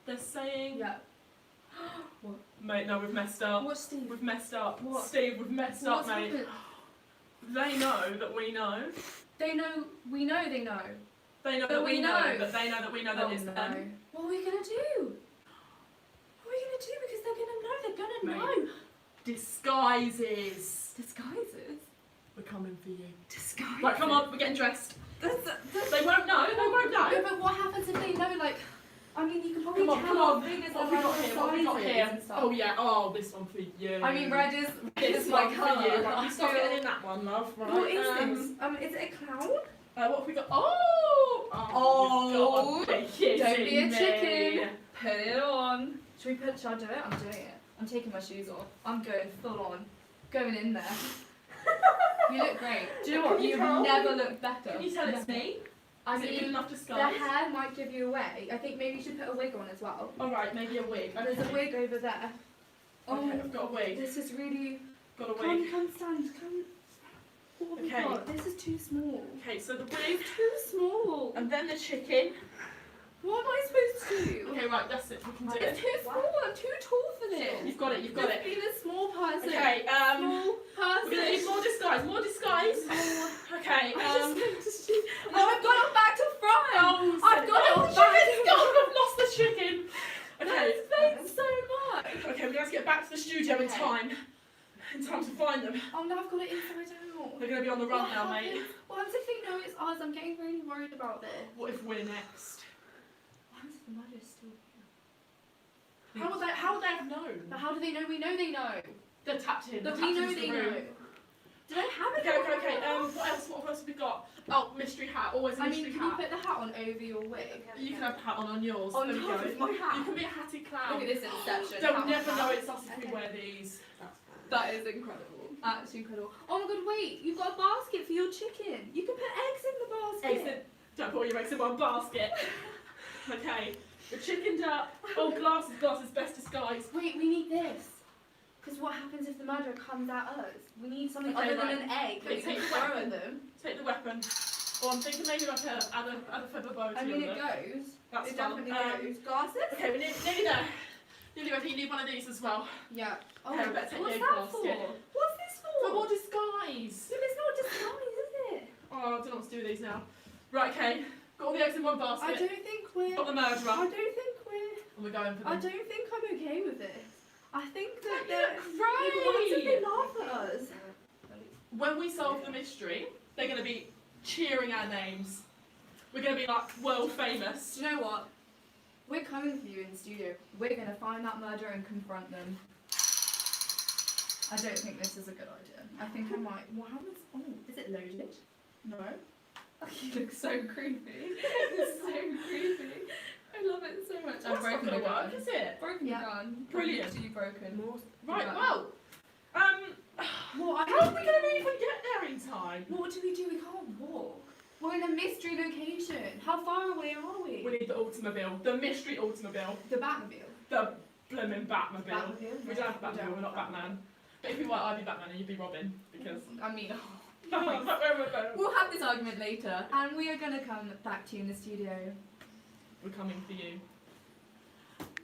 They're saying... Yeah. What? Mate, no, we've messed up. What, Steve? We've messed up. What? Steve, we've messed What's up, mate. happened? They know that we know. They know, we know they know. They know But that we we know. know. That they know that we know that Oh, it's no. them. What are we gonna do? What are we gonna do? Because they're gonna know, they're gonna know. Disguises. Disguises? We're coming for you. Disguises? Right, come on, we're getting dressed. They won't know, they won't know. Yeah, but what happens if they know, like, I mean, you can probably Come on, tell come on. fingers What and have we got here? What have we got sizes here? and stuff. Oh yeah, oh, this one for you. I mean, red is This my one for colour. you. Right, you stop getting in that one, love. Right. What is this? Is it a clown? What have we got? Oh, you've got a big Don't be a me. chicken. Put it on. Should I do it? I'm doing it. I'm taking my shoes off. I'm going full on. Going in there. You look great. Do you know what? Can you You've tell? never looked better. Can you tell it's me? I Is it mean, good enough the disguise? hair might give you away. I think maybe you should put a wig on as well. Alright, maybe a wig. There's a wig over there. Okay, I've got a wig. This is really... Got a wig. Come stand. Come. What have we Okay. got? This is too small. Okay, so the wig. Too small. And then the chicken. What am I supposed to do? Okay, right, that's it. We can do It's it. too small. I'm too tall for this. You've got it, you've got it. Just being a small person. Okay, Small person. we're gonna need more disguise, more disguise. Okay, Oh, I've got it back to front. Oh, I've got it oh, all the back. chicken's gone. I've lost the chicken. Okay. Thanks so much. Okay, we have to get back to the studio in time. In time to find them. Oh no, I've got it inside out. They're gonna be on the run now, mate. What happens if they know it's us? I'm getting really worried about this. What if we're next? What happens if the murder's still here? How would they have known? But how do they know we know they know? They're tapped in. That They're we tapped know into they the room. know. Did I have it? Okay. What else have we got? Oh, mystery hat. Always a I mystery mean, can hat. you put the hat on over your wig? You can have the hat on yours. On There we top go. of my hat? You can be a hatty clown. Look at this inception. They'll Hat, never hat. know it's us if we wear these. That is incredible. Absolutely incredible. Oh my god, wait, you've got a basket for your chicken. You can put eggs in the basket. Don't put all your eggs in one basket. Okay. We're chickened up. Oh, glasses, best disguise. Wait, we need this. Because what happens if the murderer comes at us? We need something other than an egg that we can throw at them. Take the weapon. Or I'm thinking maybe like add a feather bow to I mean, it. it goes. That's it fun. definitely goes. Glasses? Okay, we're nearly there. Nearly ready. You need one of these as well. Yeah. Oh, Okay, better take what's the that glass, for? get it. What's this for? For more disguise. No, it's not disguise, is it? Oh, I don't know what to do with these now. Right, okay. Got all the eggs in one basket. I don't think we're... Got the murderer. I don't think we're... And we're going for them. I don't think I'm okay with this. I think that Right. they laugh at us. When we solve the mystery, they're going to be cheering our names. We're going to be like world famous. Do you know what? We're coming for you in the studio. We're going to find that murderer and confront them. I don't think this is a good idea. I think I might... What happens? Oh, is it loaded? No. You look so creepy. It's so creepy. I love it so much. I've broken the gun. Is it? Broken the gun. Brilliant. Literally broken. Right, Yeah. well. Well, how are we going to even get there in time? What do? We can't walk. We're in a mystery location. How far away are we? We need the automobile. The mystery automobile. The Batmobile. The blooming Batmobile. Batmobile? We don't have Batmobile, we're not Batman. But if you were, I'd be Batman and you'd be Robin. Because... I mean... That's where we're going. We'll have this argument later. And we are going to come back to you in the studio. We're coming for you.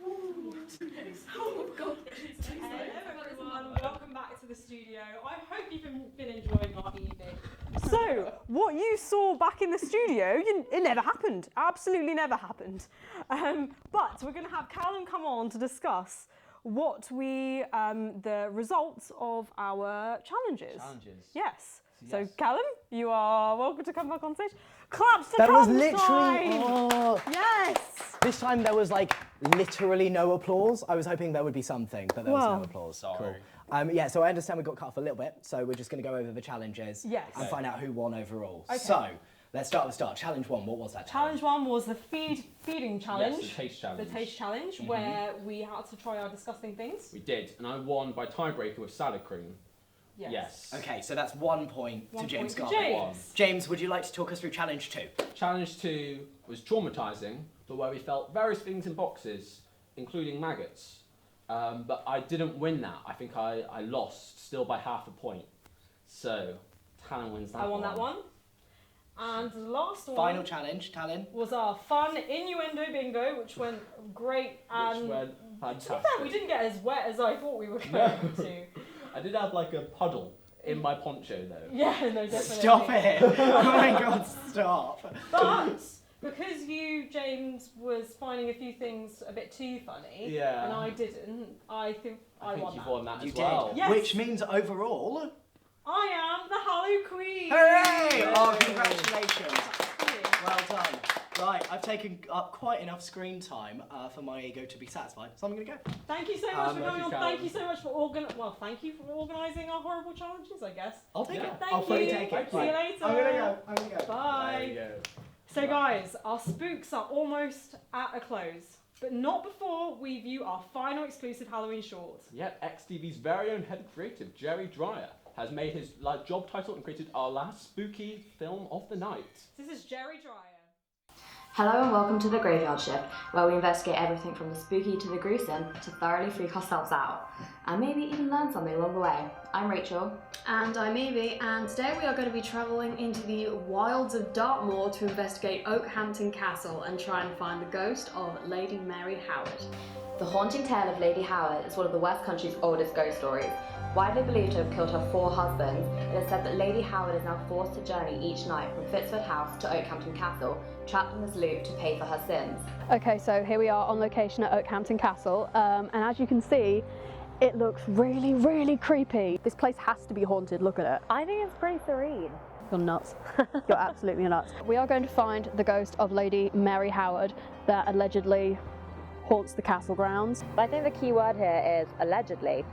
Oh god. Hello everyone, welcome back to the studio. I hope you've been enjoying our evening. So, what you saw back in the studio, it never happened. Absolutely never happened. But we're going to have Callum come on to discuss what the results of our challenges. Yes. So, Callum, you are welcome to come back on stage. Claps to That was Callum's literally... time. Oh. Yes. This time there was like literally no applause. I was hoping there would be something, but there was no applause. Cool. Yeah, so I understand we got cut off a little bit, so we're just going to go over the challenges and find out who won overall. Okay. So, let's start with the start. Challenge 1, what was that challenge? Challenge 1 was the feeding challenge. Yes, the taste challenge. The taste challenge, where we had to try our disgusting things. We did, and I won by tiebreaker with salad cream. Yes. Okay, so that's 1 point to James point to Garvey. James. James, would you like to talk us through challenge 2? Challenge 2 was traumatising, but where we felt various things in boxes, including maggots. But I didn't win that. I think I lost, still by half a point. So, Talon wins that one. I won that one. And the last one... Final challenge, Talon. ...was our fun Innuendo Bingo, which went great. And Which went fantastic. To be fair, we didn't get as wet as I thought we were going to. I did have like a puddle in my poncho though. Yeah, no, definitely. Stop it! Oh my god, stop! But because you, James, was finding a few things a bit too funny, and I didn't, I think I won you've that. won that You as did, well. Yes. which means overall... I am the Hallow Queen! Hooray! Oh, congratulations. Well done. Right, I've taken up quite enough screen time for my ego to be satisfied, so I'm going to go. Thank you so much for coming on. Thank you so much for organising our horrible challenges, I guess. I'll take it. Thank I'll fully you. take it. See you later. I'm going to go. Bye. There you go. So guys, our spooks are almost at a close, but not before we view our final exclusive Halloween short. Yep, XTV's very own head creative, Jerry Dreyer, has made his job title and created our last spooky film of the night. This is Jerry Dreyer. Hello and welcome to The Graveyard Shift, where we investigate everything from the spooky to the gruesome to thoroughly freak ourselves out, and maybe even learn something along the way. I'm Rachel. And I'm Evie, and today we are going to be travelling into the wilds of Dartmoor to investigate Oakhampton Castle and try and find the ghost of Lady Mary Howard. The haunting tale of Lady Howard is one of the West Country's oldest ghost stories. Widely believed to have killed her 4 husbands, it is said that Lady Howard is now forced to journey each night from Fitzford House to Oakhampton Castle, trapped in this loop to pay for her sins. Okay, so here we are on location at Oakhampton Castle, and as you can see, it looks really, really creepy. This place has to be haunted, look at it. I think it's pretty serene. You're nuts. You're absolutely nuts. We are going to find the ghost of Lady Mary Howard that allegedly haunts the castle grounds. But I think the key word here is allegedly.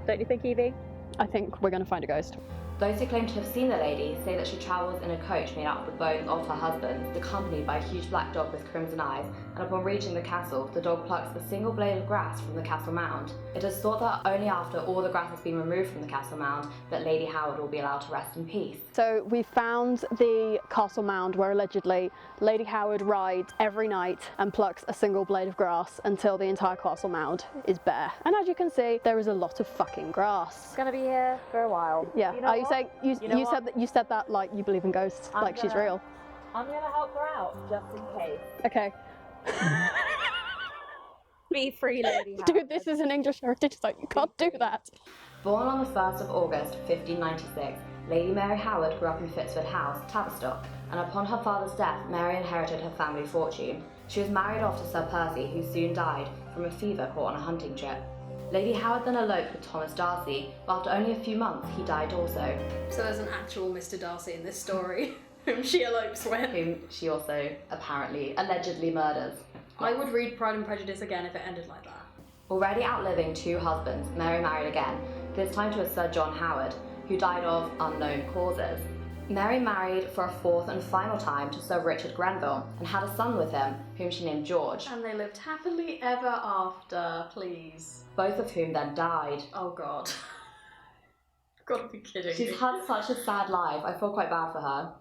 Don't you think, Evie? I think we're going to find a ghost. Those who claim to have seen the lady say that she travels in a coach made out of the bones of her husband, accompanied by a huge black dog with crimson eyes, and upon reaching the castle, the dog plucks a single blade of grass from the castle mound. It is thought that only after all the grass has been removed from the castle mound that Lady Howard will be allowed to rest in peace. So we found the castle mound where allegedly Lady Howard rides every night and plucks a single blade of grass until the entire castle mound is bare. And as you can see, there is a lot of fucking grass. It's gonna be here for a while. Yeah. You know Are you what? saying you said that like you believe in ghosts, I'm like she's gonna- real? I'm gonna help her out just in case. Okay. Be free, Lady Howard. Dude, this is an English heritage site. You can't do that. Born on the 1st of August 1596, Lady Mary Howard grew up in Fitzford House, Tavistock, and upon her father's death, Mary inherited her family fortune. She was married off to Sir Percy, who soon died from a fever caught on a hunting trip. Lady Howard then eloped with Thomas Darcy, but after only a few months, he died also. So there's an actual Mr. Darcy in this story, whom she elopes with. Whom she also allegedly murders. I would read Pride and Prejudice again if it ended like that. Already outliving 2 husbands, Mary married again, this time to a Sir John Howard, who died of unknown causes. Mary married for a 4th and final time to Sir Richard Grenville and had a son with him, whom she named George. And they lived happily ever after, please. Both of whom then died. Oh God. Gotta be kidding me. She's had such a sad life, I feel quite bad for her.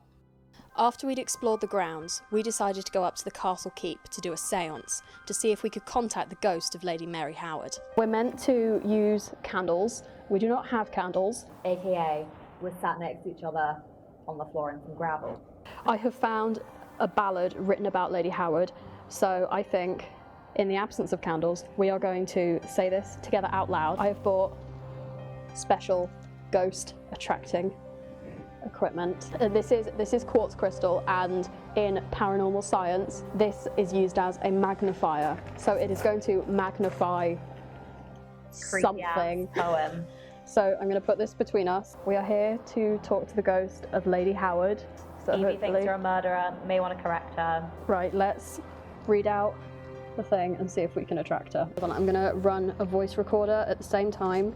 After we'd explored the grounds, we decided to go up to the castle keep to do a séance to see if we could contact the ghost of Lady Mary Howard. We're meant to use candles. We do not have candles. AKA, we're sat next to each other on the floor in some gravel. I have found a ballad written about Lady Howard, so I think, in the absence of candles, we are going to say this together out loud. I have bought special ghost attracting equipment. This is quartz crystal, and in paranormal science, this is used as a magnifier. So it is going to magnify something. Poem. So I'm going to put this between us. We are here to talk to the ghost of Lady Howard. So Evie thinks you're a murderer, may want to correct her. Right, let's read out the thing and see if we can attract her. I'm going to run a voice recorder at the same time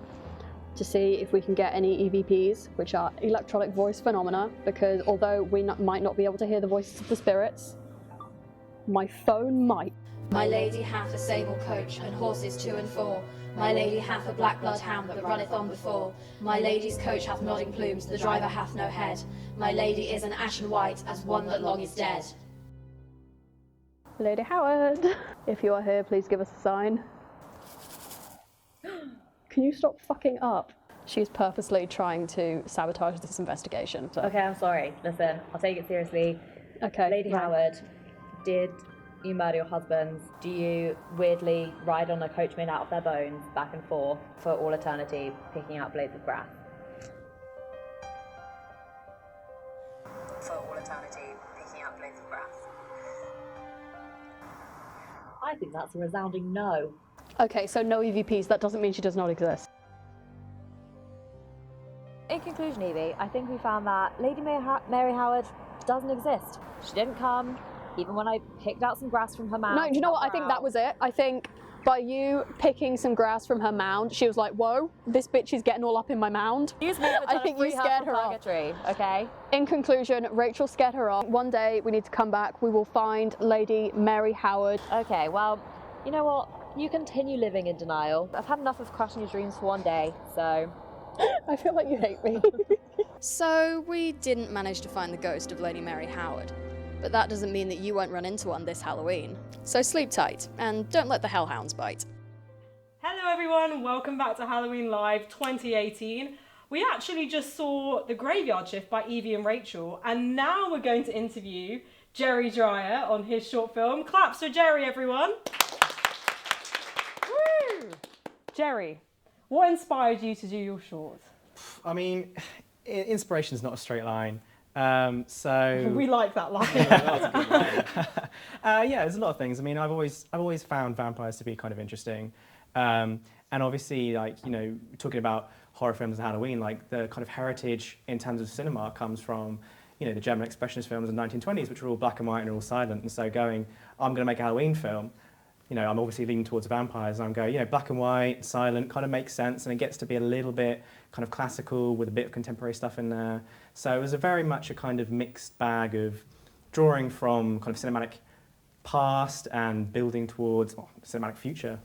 to see if we can get any EVPs, which are electronic voice phenomena, because although we might not be able to hear the voices of the spirits, my phone might. My lady hath a sable coach, and horses 2 and 4. My lady hath a black blood hound that runneth on before. My lady's coach hath nodding plumes, the driver hath no head. My lady is an ashen white, as one that long is dead. Lady Howard, if you are here, please give us a sign. Can you stop fucking up? She's purposely trying to sabotage this investigation. So. Okay, I'm sorry. Listen, I'll take it seriously. Okay. Lady right. Howard, did you murder your husbands? Do you weirdly ride on a coach made out of their bones back and forth for all eternity, picking out blades of grass? For all eternity, picking out blades of grass. I think that's a resounding no. Okay, so no EVPs, that doesn't mean she does not exist. In conclusion, Evie, I think we found that Lady Mary Howard doesn't exist. She didn't come, even when I picked out some grass from her mound. No, do you know what? I think that was it. I think by you picking some grass from her mound, she was like, whoa, this bitch is getting all up in my mound. I think you scared her off. Okay. In conclusion, Rachel scared her off. One day we need to come back, we will find Lady Mary Howard. Okay, well, you know what? You continue living in denial. I've had enough of crushing your dreams for one day, so... I feel like you hate me. So we didn't manage to find the ghost of Lady Mary Howard, but that doesn't mean that you won't run into one this Halloween. So sleep tight, and don't let the hellhounds bite. Hello everyone, welcome back to Halloween Live 2018. We actually just saw The Graveyard Shift by Evie and Rachel, and now we're going to interview Jerry Dreyer on his short film. Claps for Jerry, everyone. Woo! Jerry, what inspired you to do your short? I mean, inspiration is not a straight line. So we like that line. Yeah, there's a lot of things. I mean, I've always found vampires to be kind of interesting, and obviously, like, you know, talking about horror films and Halloween, like the kind of heritage in terms of cinema comes from, you know, the German expressionist films in the 1920s, which were all black and white and all silent. And so I'm going to make a Halloween film. I'm obviously leaning towards vampires, and I'm going, black and white, silent, kind of makes sense, and it gets to be a little bit kind of classical with a bit of contemporary stuff in there. So it was very much a kind of mixed bag of drawing from kind of cinematic past and building towards cinematic future.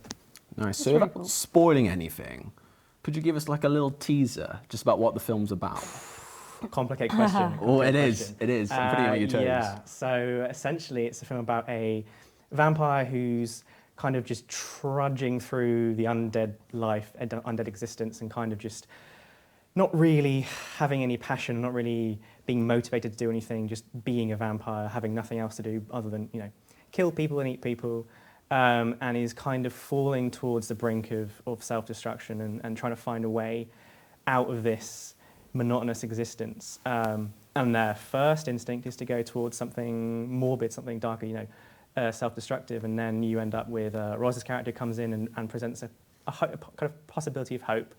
Nice. So without spoiling anything, could you give us like a little teaser just about what the film's about? Complicated question. Oh, it is. It is. I'm putting you on your toes. Yeah. So essentially, it's a film about a vampire who's kind of just trudging through the undead life, undead existence, and kind of just not really having any passion, not really being motivated to do anything, just being a vampire, having nothing else to do other than, kill people and eat people, and is kind of falling towards the brink of self-destruction and trying to find a way out of this monotonous existence. And their first instinct is to go towards something morbid, something darker, self-destructive, and then you end up with Roz's character comes in and presents a kind of possibility of hope,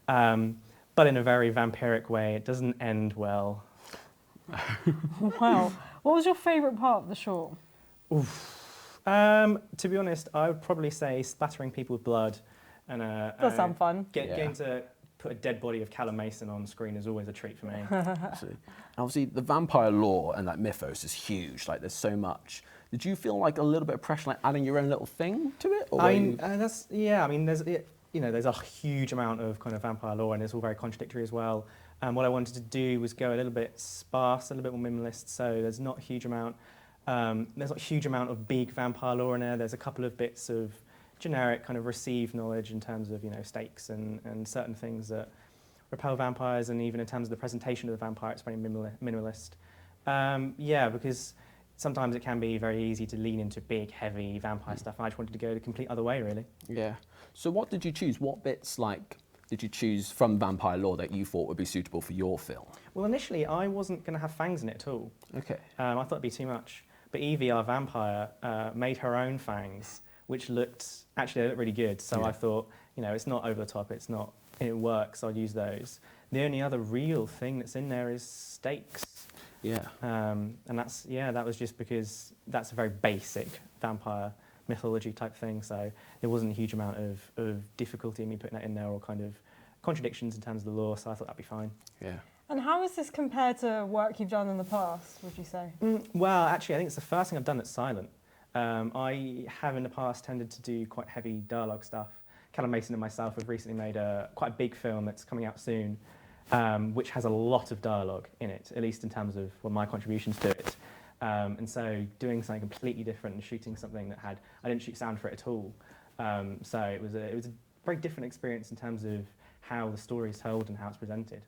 but in a very vampiric way. It doesn't end well. Wow. What was your favourite part of the short? Oof. To be honest, I would probably say splattering people with blood. And Does sound fun. Getting to put a dead body of Callum Mason on screen is always a treat for me. Absolutely. Obviously, the vampire lore and mythos is huge. There's so much. Did you feel like a little bit of pressure, adding your own little thing to it? Or there's a huge amount of kind of vampire lore, and it's all very contradictory as well. And what I wanted to do was go a little bit sparse, a little bit more minimalist. So there's not a huge amount. Of big vampire lore in there. There's a couple of bits of generic kind of received knowledge in terms of stakes and certain things that repel vampires, and even in terms of the presentation of the vampire, it's very minimalist. Because sometimes it can be very easy to lean into big, heavy vampire stuff, and I just wanted to go the complete other way, really. Yeah. So what did you choose? What bits did you choose from vampire lore that you thought would be suitable for your film? Well, initially I wasn't going to have fangs in it at all. Okay. I thought it'd be too much. But Evie, our vampire, made her own fangs, which looked really good. So I thought, it's not over the top, it works, I'll use those. The only other real thing that's in there is stakes. Yeah. And that was just because that's a very basic vampire mythology type thing. So there wasn't a huge amount of difficulty in me putting that in there, or kind of contradictions in terms of the lore. So I thought that'd be fine. Yeah. And how is this compared to work you've done in the past, would you say? Well, actually, I think it's the first thing I've done that's silent. I have in the past tended to do quite heavy dialogue stuff. Callum Mason and myself have recently made quite a big film that's coming out soon, which has a lot of dialogue in it, at least in terms of my contributions to it. And so doing something completely different and shooting something that I didn't shoot sound for it at all. So it was a very different experience in terms of how the story is told and how it's presented.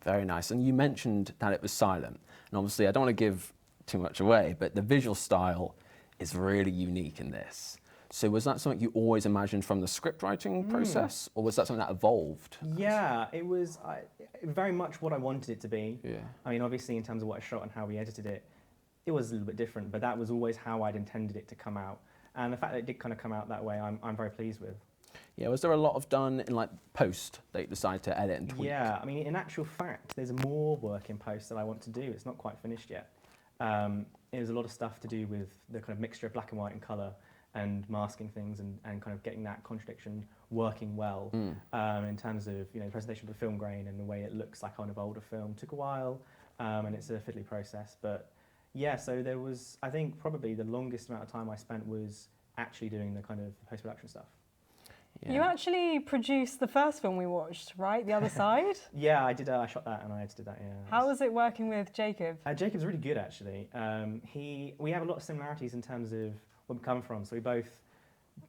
Very nice. And you mentioned that it was silent. And obviously, I don't want to give too much away, but the visual style is really unique in this. So was that something you always imagined from the script writing process, or was that something that evolved? Yeah, it was very much what I wanted it to be. Yeah. I mean, obviously, in terms of what I shot and how we edited it, it was a little bit different, but that was always how I'd intended it to come out. And the fact that it did kind of come out that way, I'm very pleased with. Yeah, was there a lot of done in post that you decided to edit and tweak? Yeah, I mean, in actual fact, there's more work in post that I want to do. It's not quite finished yet. There's a lot of stuff to do with the kind of mixture of black and white and colour, and masking things and kind of getting that contradiction working well in terms of the presentation of the film grain and the way it looks like on an older film. Took a while, and it's a fiddly process. But yeah, so there was, I think probably the longest amount of time I spent was actually doing the kind of post-production stuff. Yeah. You actually produced the first film we watched, right? The Other Side? Yeah, I did. I shot that and I edited that, yeah. How was it working with Jacob? Jacob's really good, actually. We have a lot of similarities in terms of where we come from. So we both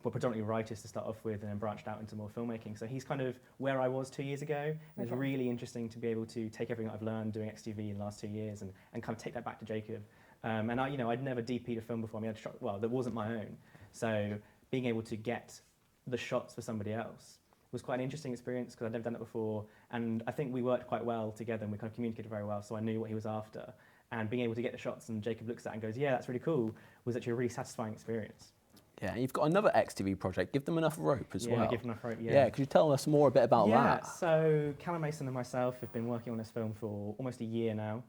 were predominantly writers to start off with and then branched out into more filmmaking. So he's kind of where I was 2 years ago. And It's really interesting to be able to take everything that I've learned doing XTV in the last 2 years and kind of take that back to Jacob. And I'd never DP'd a film before. I mean, that wasn't my own. So being able to get the shots for somebody else was quite an interesting experience because I'd never done it before, and I think we worked quite well together and we kind of communicated very well, so I knew what he was after, and being able to get the shots and Jacob looks at it and goes, yeah, that's really cool, was actually a really satisfying experience. Yeah, and you've got another XTV project, Give Them Enough Rope as well. Yeah, Give Them Enough Rope, yeah. Yeah, could you tell us more a bit about that? Yeah, so Callum Mason and myself have been working on this film for almost a year now.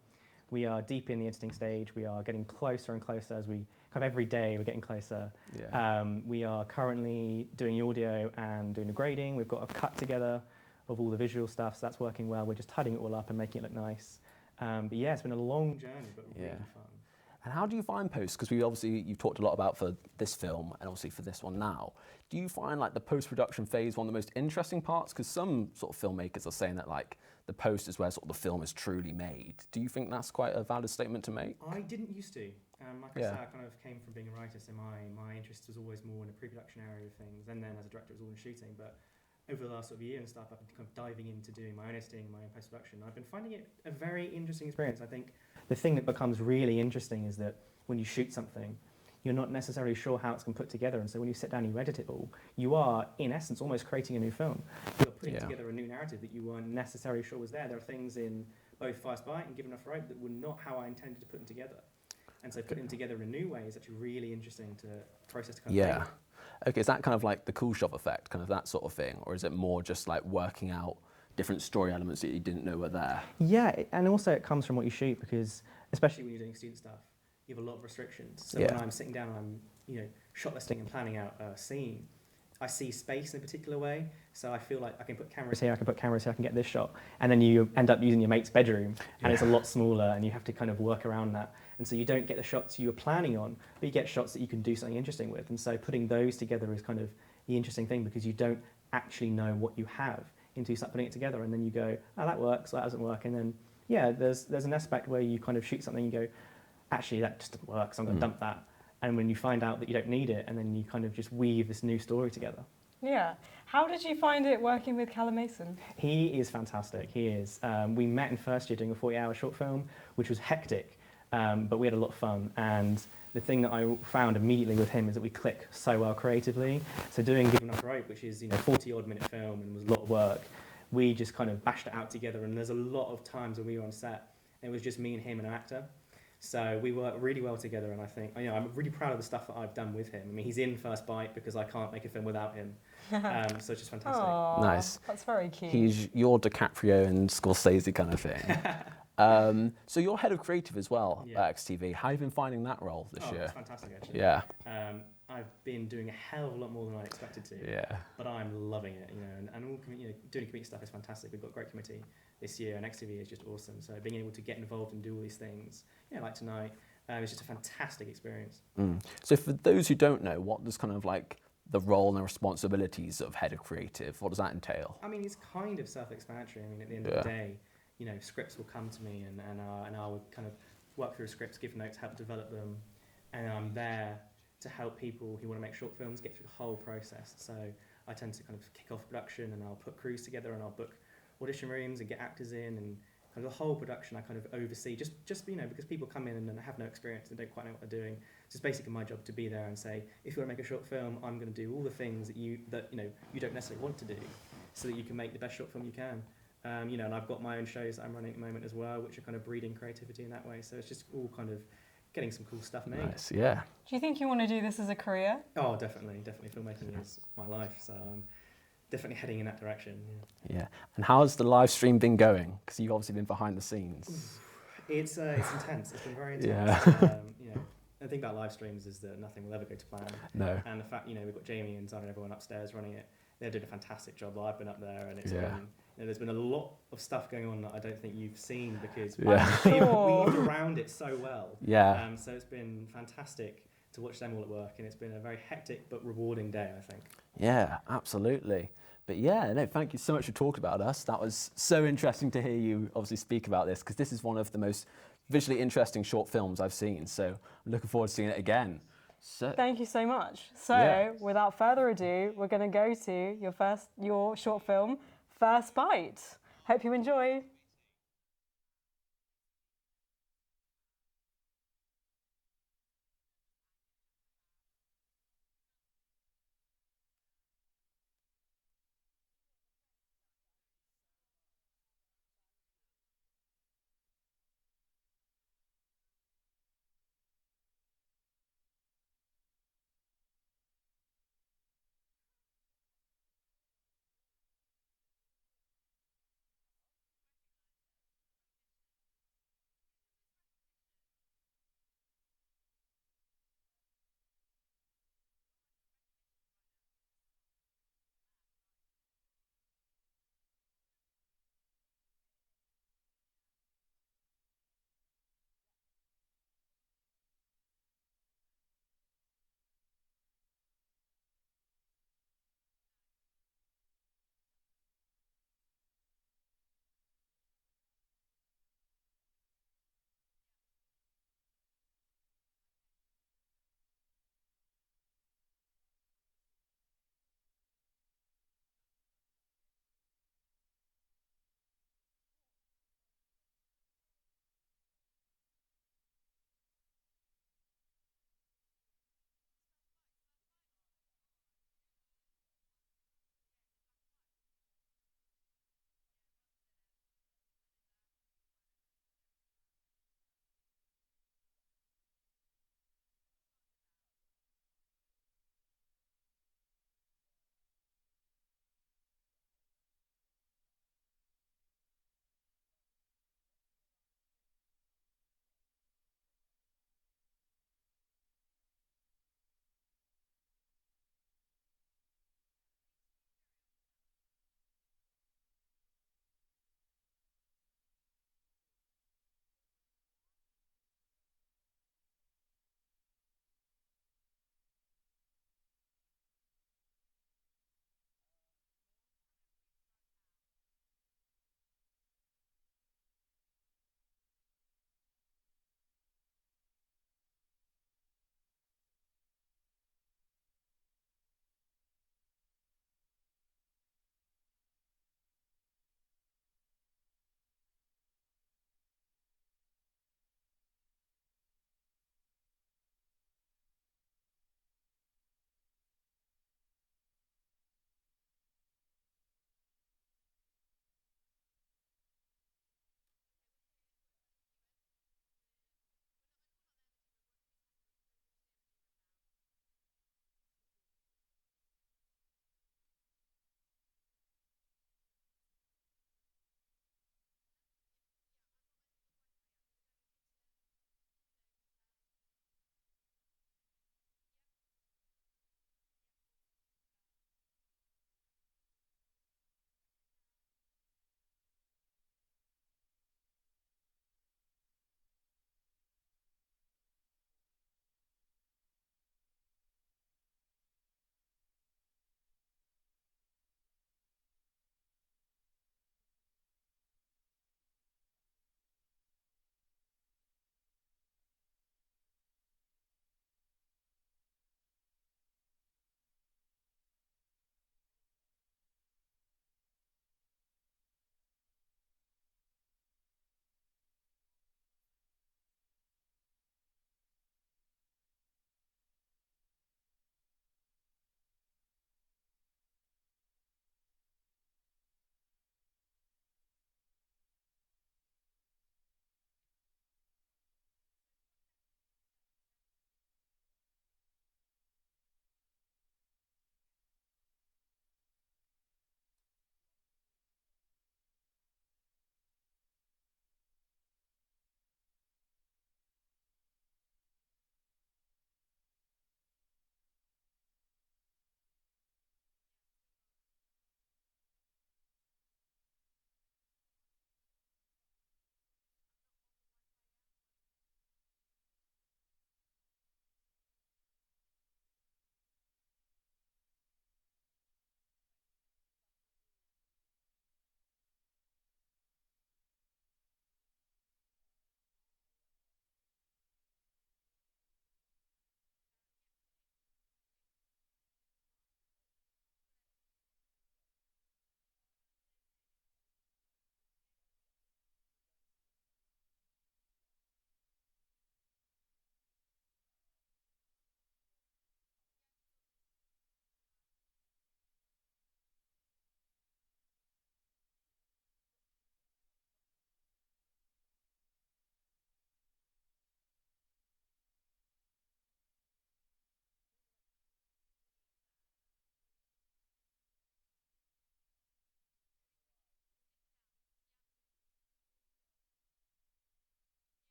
We are deep in the editing stage. We are getting closer and closer as we kind of every day we're getting closer. Yeah. We are currently doing the audio and doing the grading. We've got a cut together of all the visual stuff, so that's working well. We're just tidying it all up and making it look nice. But yeah, it's been a long journey, but really fun. And how do you find posts? Because you've talked a lot about for this film and obviously for this one now. Do you find like the post-production phase one of the most interesting parts? Because some sort of filmmakers are saying that like the post is where sort of the film is truly made. Do you think that's quite a valid statement to make? I didn't used to. Like I said, I kind of came from being a writer, so my interest was always more in the pre-production area of things, and then as a director it was all in shooting. But over the last sort of year and stuff, I've been kind of diving into doing my own editing, my own post-production. I've been finding it a very interesting experience. I think the thing that becomes really interesting is that when you shoot something, you're not necessarily sure how it's going to put together, and so when you sit down and you edit it all, you are, in essence, almost creating a new film. You're putting together a new narrative that you weren't necessarily sure was there. There are things in both First Bite and Give Enough Rope that were not how I intended to put them together. And so putting them together in a new way is actually really interesting to process. To kind of think. Okay, is that kind of like the cool shop effect, kind of that sort of thing? Or is it more just like working out different story elements that you didn't know were there? Yeah, and also it comes from what you shoot, because especially when you're doing student stuff, you have a lot of restrictions. So when I'm sitting down and I'm, shot listing and planning out a scene, I see space in a particular way. So I feel like I can put cameras here, I can put cameras here, I can get this shot. And then you end up using your mate's bedroom, and it's a lot smaller, and you have to kind of work around that. And so you don't get the shots you were planning on, but you get shots that you can do something interesting with. And so putting those together is kind of the interesting thing, because you don't actually know what you have until you start putting it together, and then you go, oh, that works, that doesn't work. And then, there's an aspect where you kind of shoot something and you go, actually, that just doesn't work, so I'm going to dump that. And when you find out that you don't need it, and then you kind of just weave this new story together. Yeah. How did you find it working with Callum Mason? He is fantastic, he is. We met in first year doing a 40-hour short film, which was hectic, but we had a lot of fun. And the thing that I found immediately with him is that we click so well creatively. So doing Give Enough Rope, which is a 40-odd minute film and was a lot of work, we just kind of bashed it out together. And there's a lot of times when we were on set, and it was just me and him and an actor. So we work really well together, and I think, I'm really proud of the stuff that I've done with him. I mean, he's in First Bite because I can't make a film without him. So it's just fantastic. Aww, nice. That's very cute. He's your DiCaprio and Scorsese kind of thing. So you're head of creative as well at XTV. How have you been finding that role this year? It's fantastic, actually. Yeah. I've been doing a hell of a lot more than I expected to. Yeah. But I'm loving it, and all doing community stuff is fantastic. We've got a great committee this year, and XTV is just awesome. So being able to get involved and do all these things, like tonight, it's just a fantastic experience. So for those who don't know, what does kind of like the role and the responsibilities of head of creative, what does that entail? I mean, it's kind of self-explanatory. I mean, at the end of the day, scripts will come to me, and I would kind of work through scripts, give notes, help develop them, and I'm there to help people who want to make short films get through the whole process. So I tend to kind of kick off production, and I'll put crews together, and I'll book audition rooms and get actors in, and kind of the whole production I kind of oversee, just because people come in and have no experience and don't quite know what they're doing. So it's basically my job to be there and say, if you want to make a short film, I'm going to do all the things that you don't necessarily want to do, so that you can make the best short film you can. And I've got my own shows that I'm running at the moment as well, which are kind of breeding creativity in that way. So it's just all kind of getting some cool stuff made. Nice, yeah. Do you think you want to do this as a career? Oh, definitely. Filmmaking is my life, so I'm definitely heading in that direction. Yeah. And how's the live stream been going? Because you've obviously been behind the scenes. It's intense. It's been very intense. Yeah. The thing about live streams is that nothing will ever go to plan. No. And the fact, we've got Jamie and Zara and everyone upstairs running it. They're doing a fantastic job. I've been up there, and it's been, there's been a lot of stuff going on that I don't think you've seen, because we've weaved around it so well. Yeah. So it's been fantastic to watch them all at work, and it's been a very hectic but rewarding day, I think. Yeah, absolutely. But thank you so much for talking about us. That was so interesting to hear you obviously speak about this, because this is one of the most visually interesting short films I've seen. So I'm looking forward to seeing it again. So, thank you so much. So without further ado, we're going to go to your short film, First Bite. Hope you enjoy.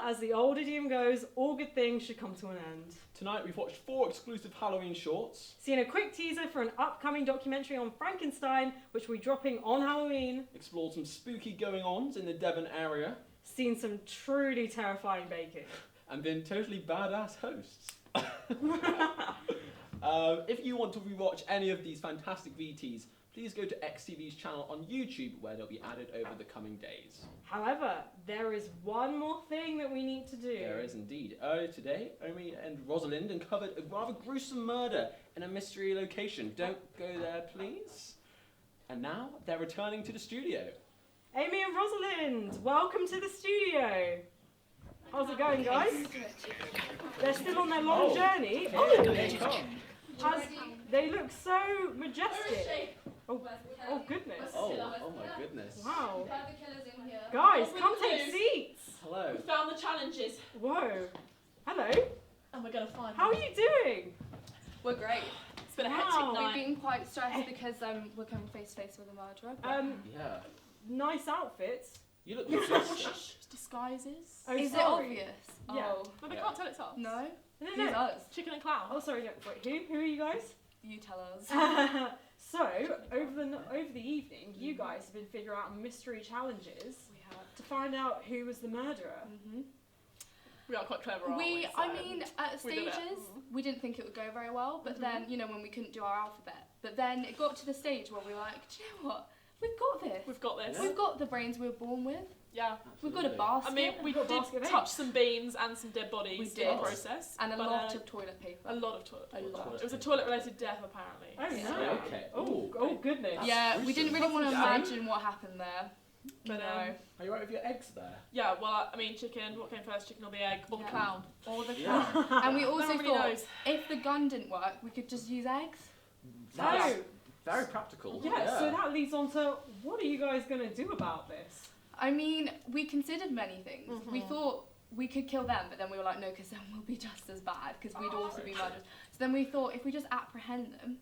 as the old idiom goes, all good things should come to an end. Tonight we've watched 4 exclusive Halloween shorts, Seen a quick teaser for an upcoming documentary on Frankenstein, which will be dropping on Halloween. explored some spooky going-ons in the Devon area, Seen some truly terrifying baking. and been totally badass hosts. If you want to rewatch any of these fantastic VTs, please go to XTV's channel on YouTube, where they'll be added over the coming days. However, there is one more thing that we need to do. There is indeed. Earlier today, Omi and Rosalind uncovered a rather gruesome murder in a mystery location. Don't go there, please. And now they're returning to the studio. Amy and Rosalind, welcome to the studio. How's it going, guys? They're still on their long journey. They look so majestic. Oh goodness. Oh my goodness. Wow. Guys, come take seats. Hello. We found the challenges. Whoa. Hello. And we're going to find How are you doing? We're great. It's been a Wow. hectic We've night. been quite stressed because we're coming face to face with a murderer. Yeah. Nice outfits. You look majestic. Disguises. Oh, Is it sorry. obvious? Yeah. Oh. But they can't tell it's us. No? No, Who's us? Chicken and clown. Oh, sorry. No. Wait, who are you guys? You tell us. So, over the evening, you guys have been figuring out mystery challenges to find out who was the murderer. We are quite clever, aren't we? I mean, at we did it. stages, we didn't think it would go very well, but then, you know, when we couldn't do our alphabet. But then it got to the stage where we were like, do you know what? We've got this. We've got this. We've got the brains we were born with. Yeah. We've got a basket. I mean, we Got a did basket of touch eggs. some beans and some dead bodies We in did. the process. And a but, lot of toilet paper. A lot of toilet paper. A lot. It was a toilet-related death, apparently. Oh, So- no. Okay. Oh, goodness. Yeah, we didn't really want to Yeah. imagine what happened there. But, no. Are you right with your eggs there? Yeah, well, I mean, chicken. What came first, chicken or the egg? Or the Yeah. clown? Or the Yeah. clown. And we No also one really thought, knows. if the gun didn't work, we could just use eggs. Oh, Very practical. yeah, so that leads on to, what are you guys going to do about this? I mean, we considered many things. We thought we could kill them, but then we were like, no, because then we'll be just as bad, because we'd also be murderers. So then we thought, if we just apprehend them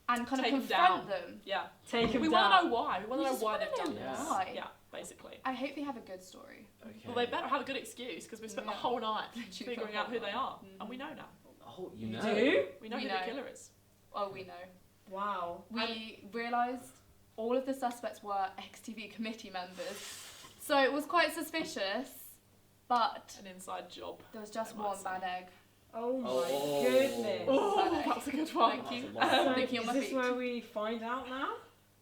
and kind of Take 'em confront down. them, Yeah. Take him We down. want to know why. We want We to know just why wanna they've done know this. why. Yeah, basically. I hope they have a good story. Okay. Well, they better have a good excuse because we spent the whole night Literally figuring the out whole who they night. are, and we know now. Oh, you know. Do? We know We who know. the killer is. Oh, we know. Wow. We realised all of the suspects were XTV committee members, so it was quite suspicious, but An inside job. there was just I might one say. bad egg. Oh my Oh. goodness. Oh, that's a good one. Thank you. That's a lot. Thinking on Is my this feet. where we find out now?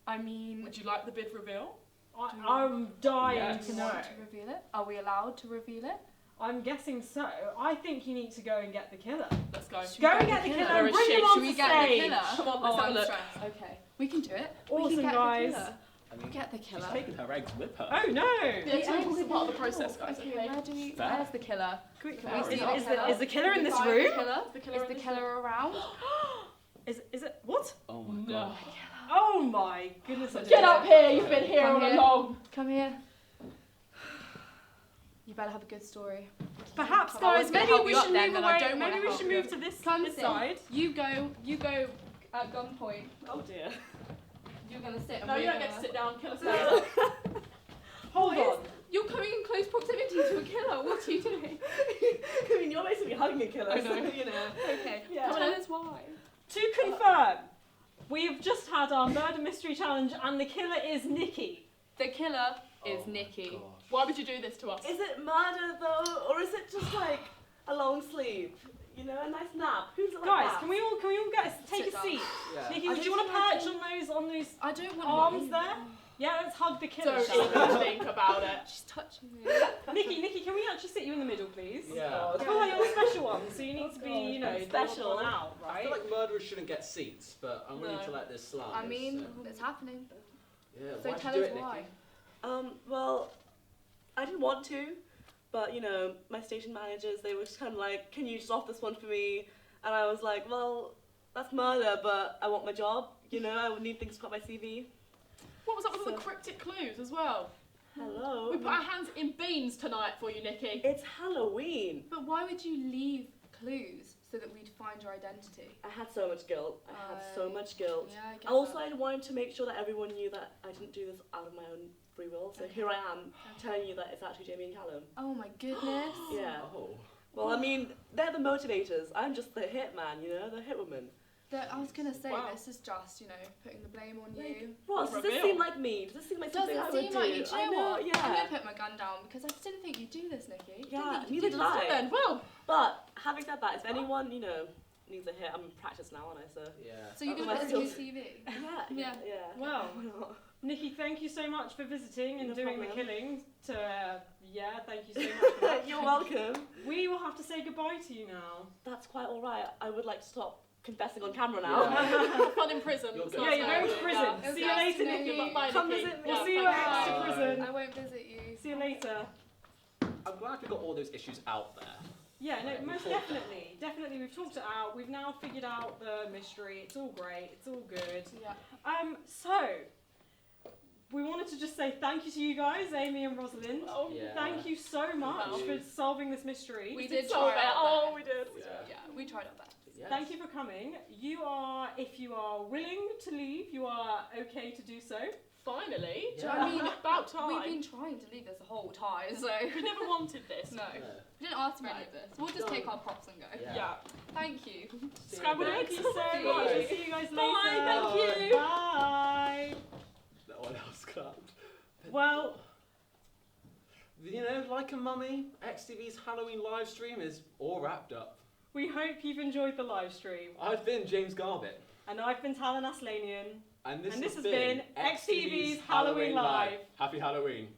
I mean, Would you like the bid reveal? I'm dying Yes. to do you know. want to reveal it? Are we allowed to reveal it? I'm guessing so. I think you need to go and get the killer. Let's go. Should we Go get and get the killer There and is bring she. him Should on we to get the stage. killer? Come on, Oh, let's have a I'm look. stressed. Okay, we can do it. We Awesome, can get guys. The killer. I mean, Get the she's killer. taking her eggs with her. Oh no! Yeah, it's all part of the process, guys. Okay, Okay. where do we? Fair. Where's the killer? Quick, Can we is, see is, the is, killer? the, is the killer in this Find room? The killer? The killer Is in the this killer around? Is it what? Oh my No. god. Oh my goodness! I Get didn't up know. here, you've been here Come all here. along. Come here. You better have a good story. Perhaps, I was guys, gonna maybe help we you up should then, move but I away. don't wanna Maybe we help should you. move to this Come this sit. side. You go at gunpoint. Oh dear. You're gonna sit. And No, we're you don't gonna... get to sit down. Kill us No. later. Hold on. You're coming in close proximity to a killer. What are you doing? I mean, you're basically hugging a killer, I know. so, you know. Okay. Yeah. Tell us why. To confirm, we've just had our murder mystery challenge, and the killer is Nikki. The killer is Nikki. Why would you do this to us? Is it murder though, or is it just like a long sleeve? You know, a nice nap. Who's it like Guys, that? can we all take Sit a down. seat? Yeah. Nikki, I would you don't want to think I perch on those I don't want arms to. there? Yeah, let's hug the killer. Don't shall even we? think about it. She's touching me. Nikki, can we actually sit you in the middle, please? Yeah. I feel like you're the special one, so you need to be, God, you know, special. the one out, I right? feel like murderers shouldn't get seats, but I'm willing No. to let this slide. I mean, so. it's happening. Yeah, So why'd tell you do us it, Nikki? why. Well, I didn't want to, but you know, my station managers, they were just kind of like, can you just off this one for me? And I was like, well, that's murder, but I want my job. You know, I would need things to put on my CV. What was up with all the So- cryptic clues as well? Hello. We put our hands in beans tonight for you, Nikki. It's Halloween. But why would you leave clues so that we'd find your identity? I had so much guilt. I had so much guilt. Yeah, I get And also, that. I wanted to make sure that everyone knew that I didn't do this out of my own free will. So here I am, telling you that it's actually Jamie and Callum. Oh my goodness. Yeah. Well, I mean, they're the motivators. I'm just the hit man, you know, the hit woman. I was gonna say this is just, you know, putting the blame on you. Ross, does this seem like me? Does this seem like something I would do? Doesn't seem like you. Do you know what? Yeah. I'm gonna put my gun down because I just didn't think you'd do this, Nikki. Yeah, neither neither did I. Then. Well, but having said that, if anyone, you know, needs a hit, I'm in practice now, aren't I? So Yeah. So you're gonna put this on your CV? Yeah. Well, Nikki, thank you so much for visiting and No doing problem. the killing. Thank you so much for that. You're welcome. We will have to say goodbye to you now. That's quite all right. I would like to stop confessing on camera now. Fun in prison. You're going to prison. Yeah. See you later, Nikki. Come visit me. We'll see you at Exeter Prison. I won't visit you. See you later. I'm glad we got all those issues out there. Yeah, no, Right, most we've talked definitely. Definitely, we've talked it out. We've now figured out the mystery. It's all great. It's all good. Yeah. So, we wanted to just say thank you to you guys, Amy and Rosalind. Oh, yeah. Thank you so much for solving this mystery. We did solve try it. our Oh, we did. Yeah, we tried our best. Thank you for coming. You are, if you are willing to leave, you are okay to do so. Finally. Yeah. I mean, about time. We've been trying to leave this the whole time, so We never wanted this. no, we didn't ask for any of this. We'll just take our props and go. Yeah. Thank you. Scrambled Thank eggs. you so much. See you guys later. Bye, thank you. Bye. No one else clapped. Well, You know, like a mummy, XTV's Halloween live stream is all wrapped up. we hope you've enjoyed the live stream. I've been James Garbett. And I've been Talon Aslanian. And this has been XTV's Halloween Live. Happy Halloween.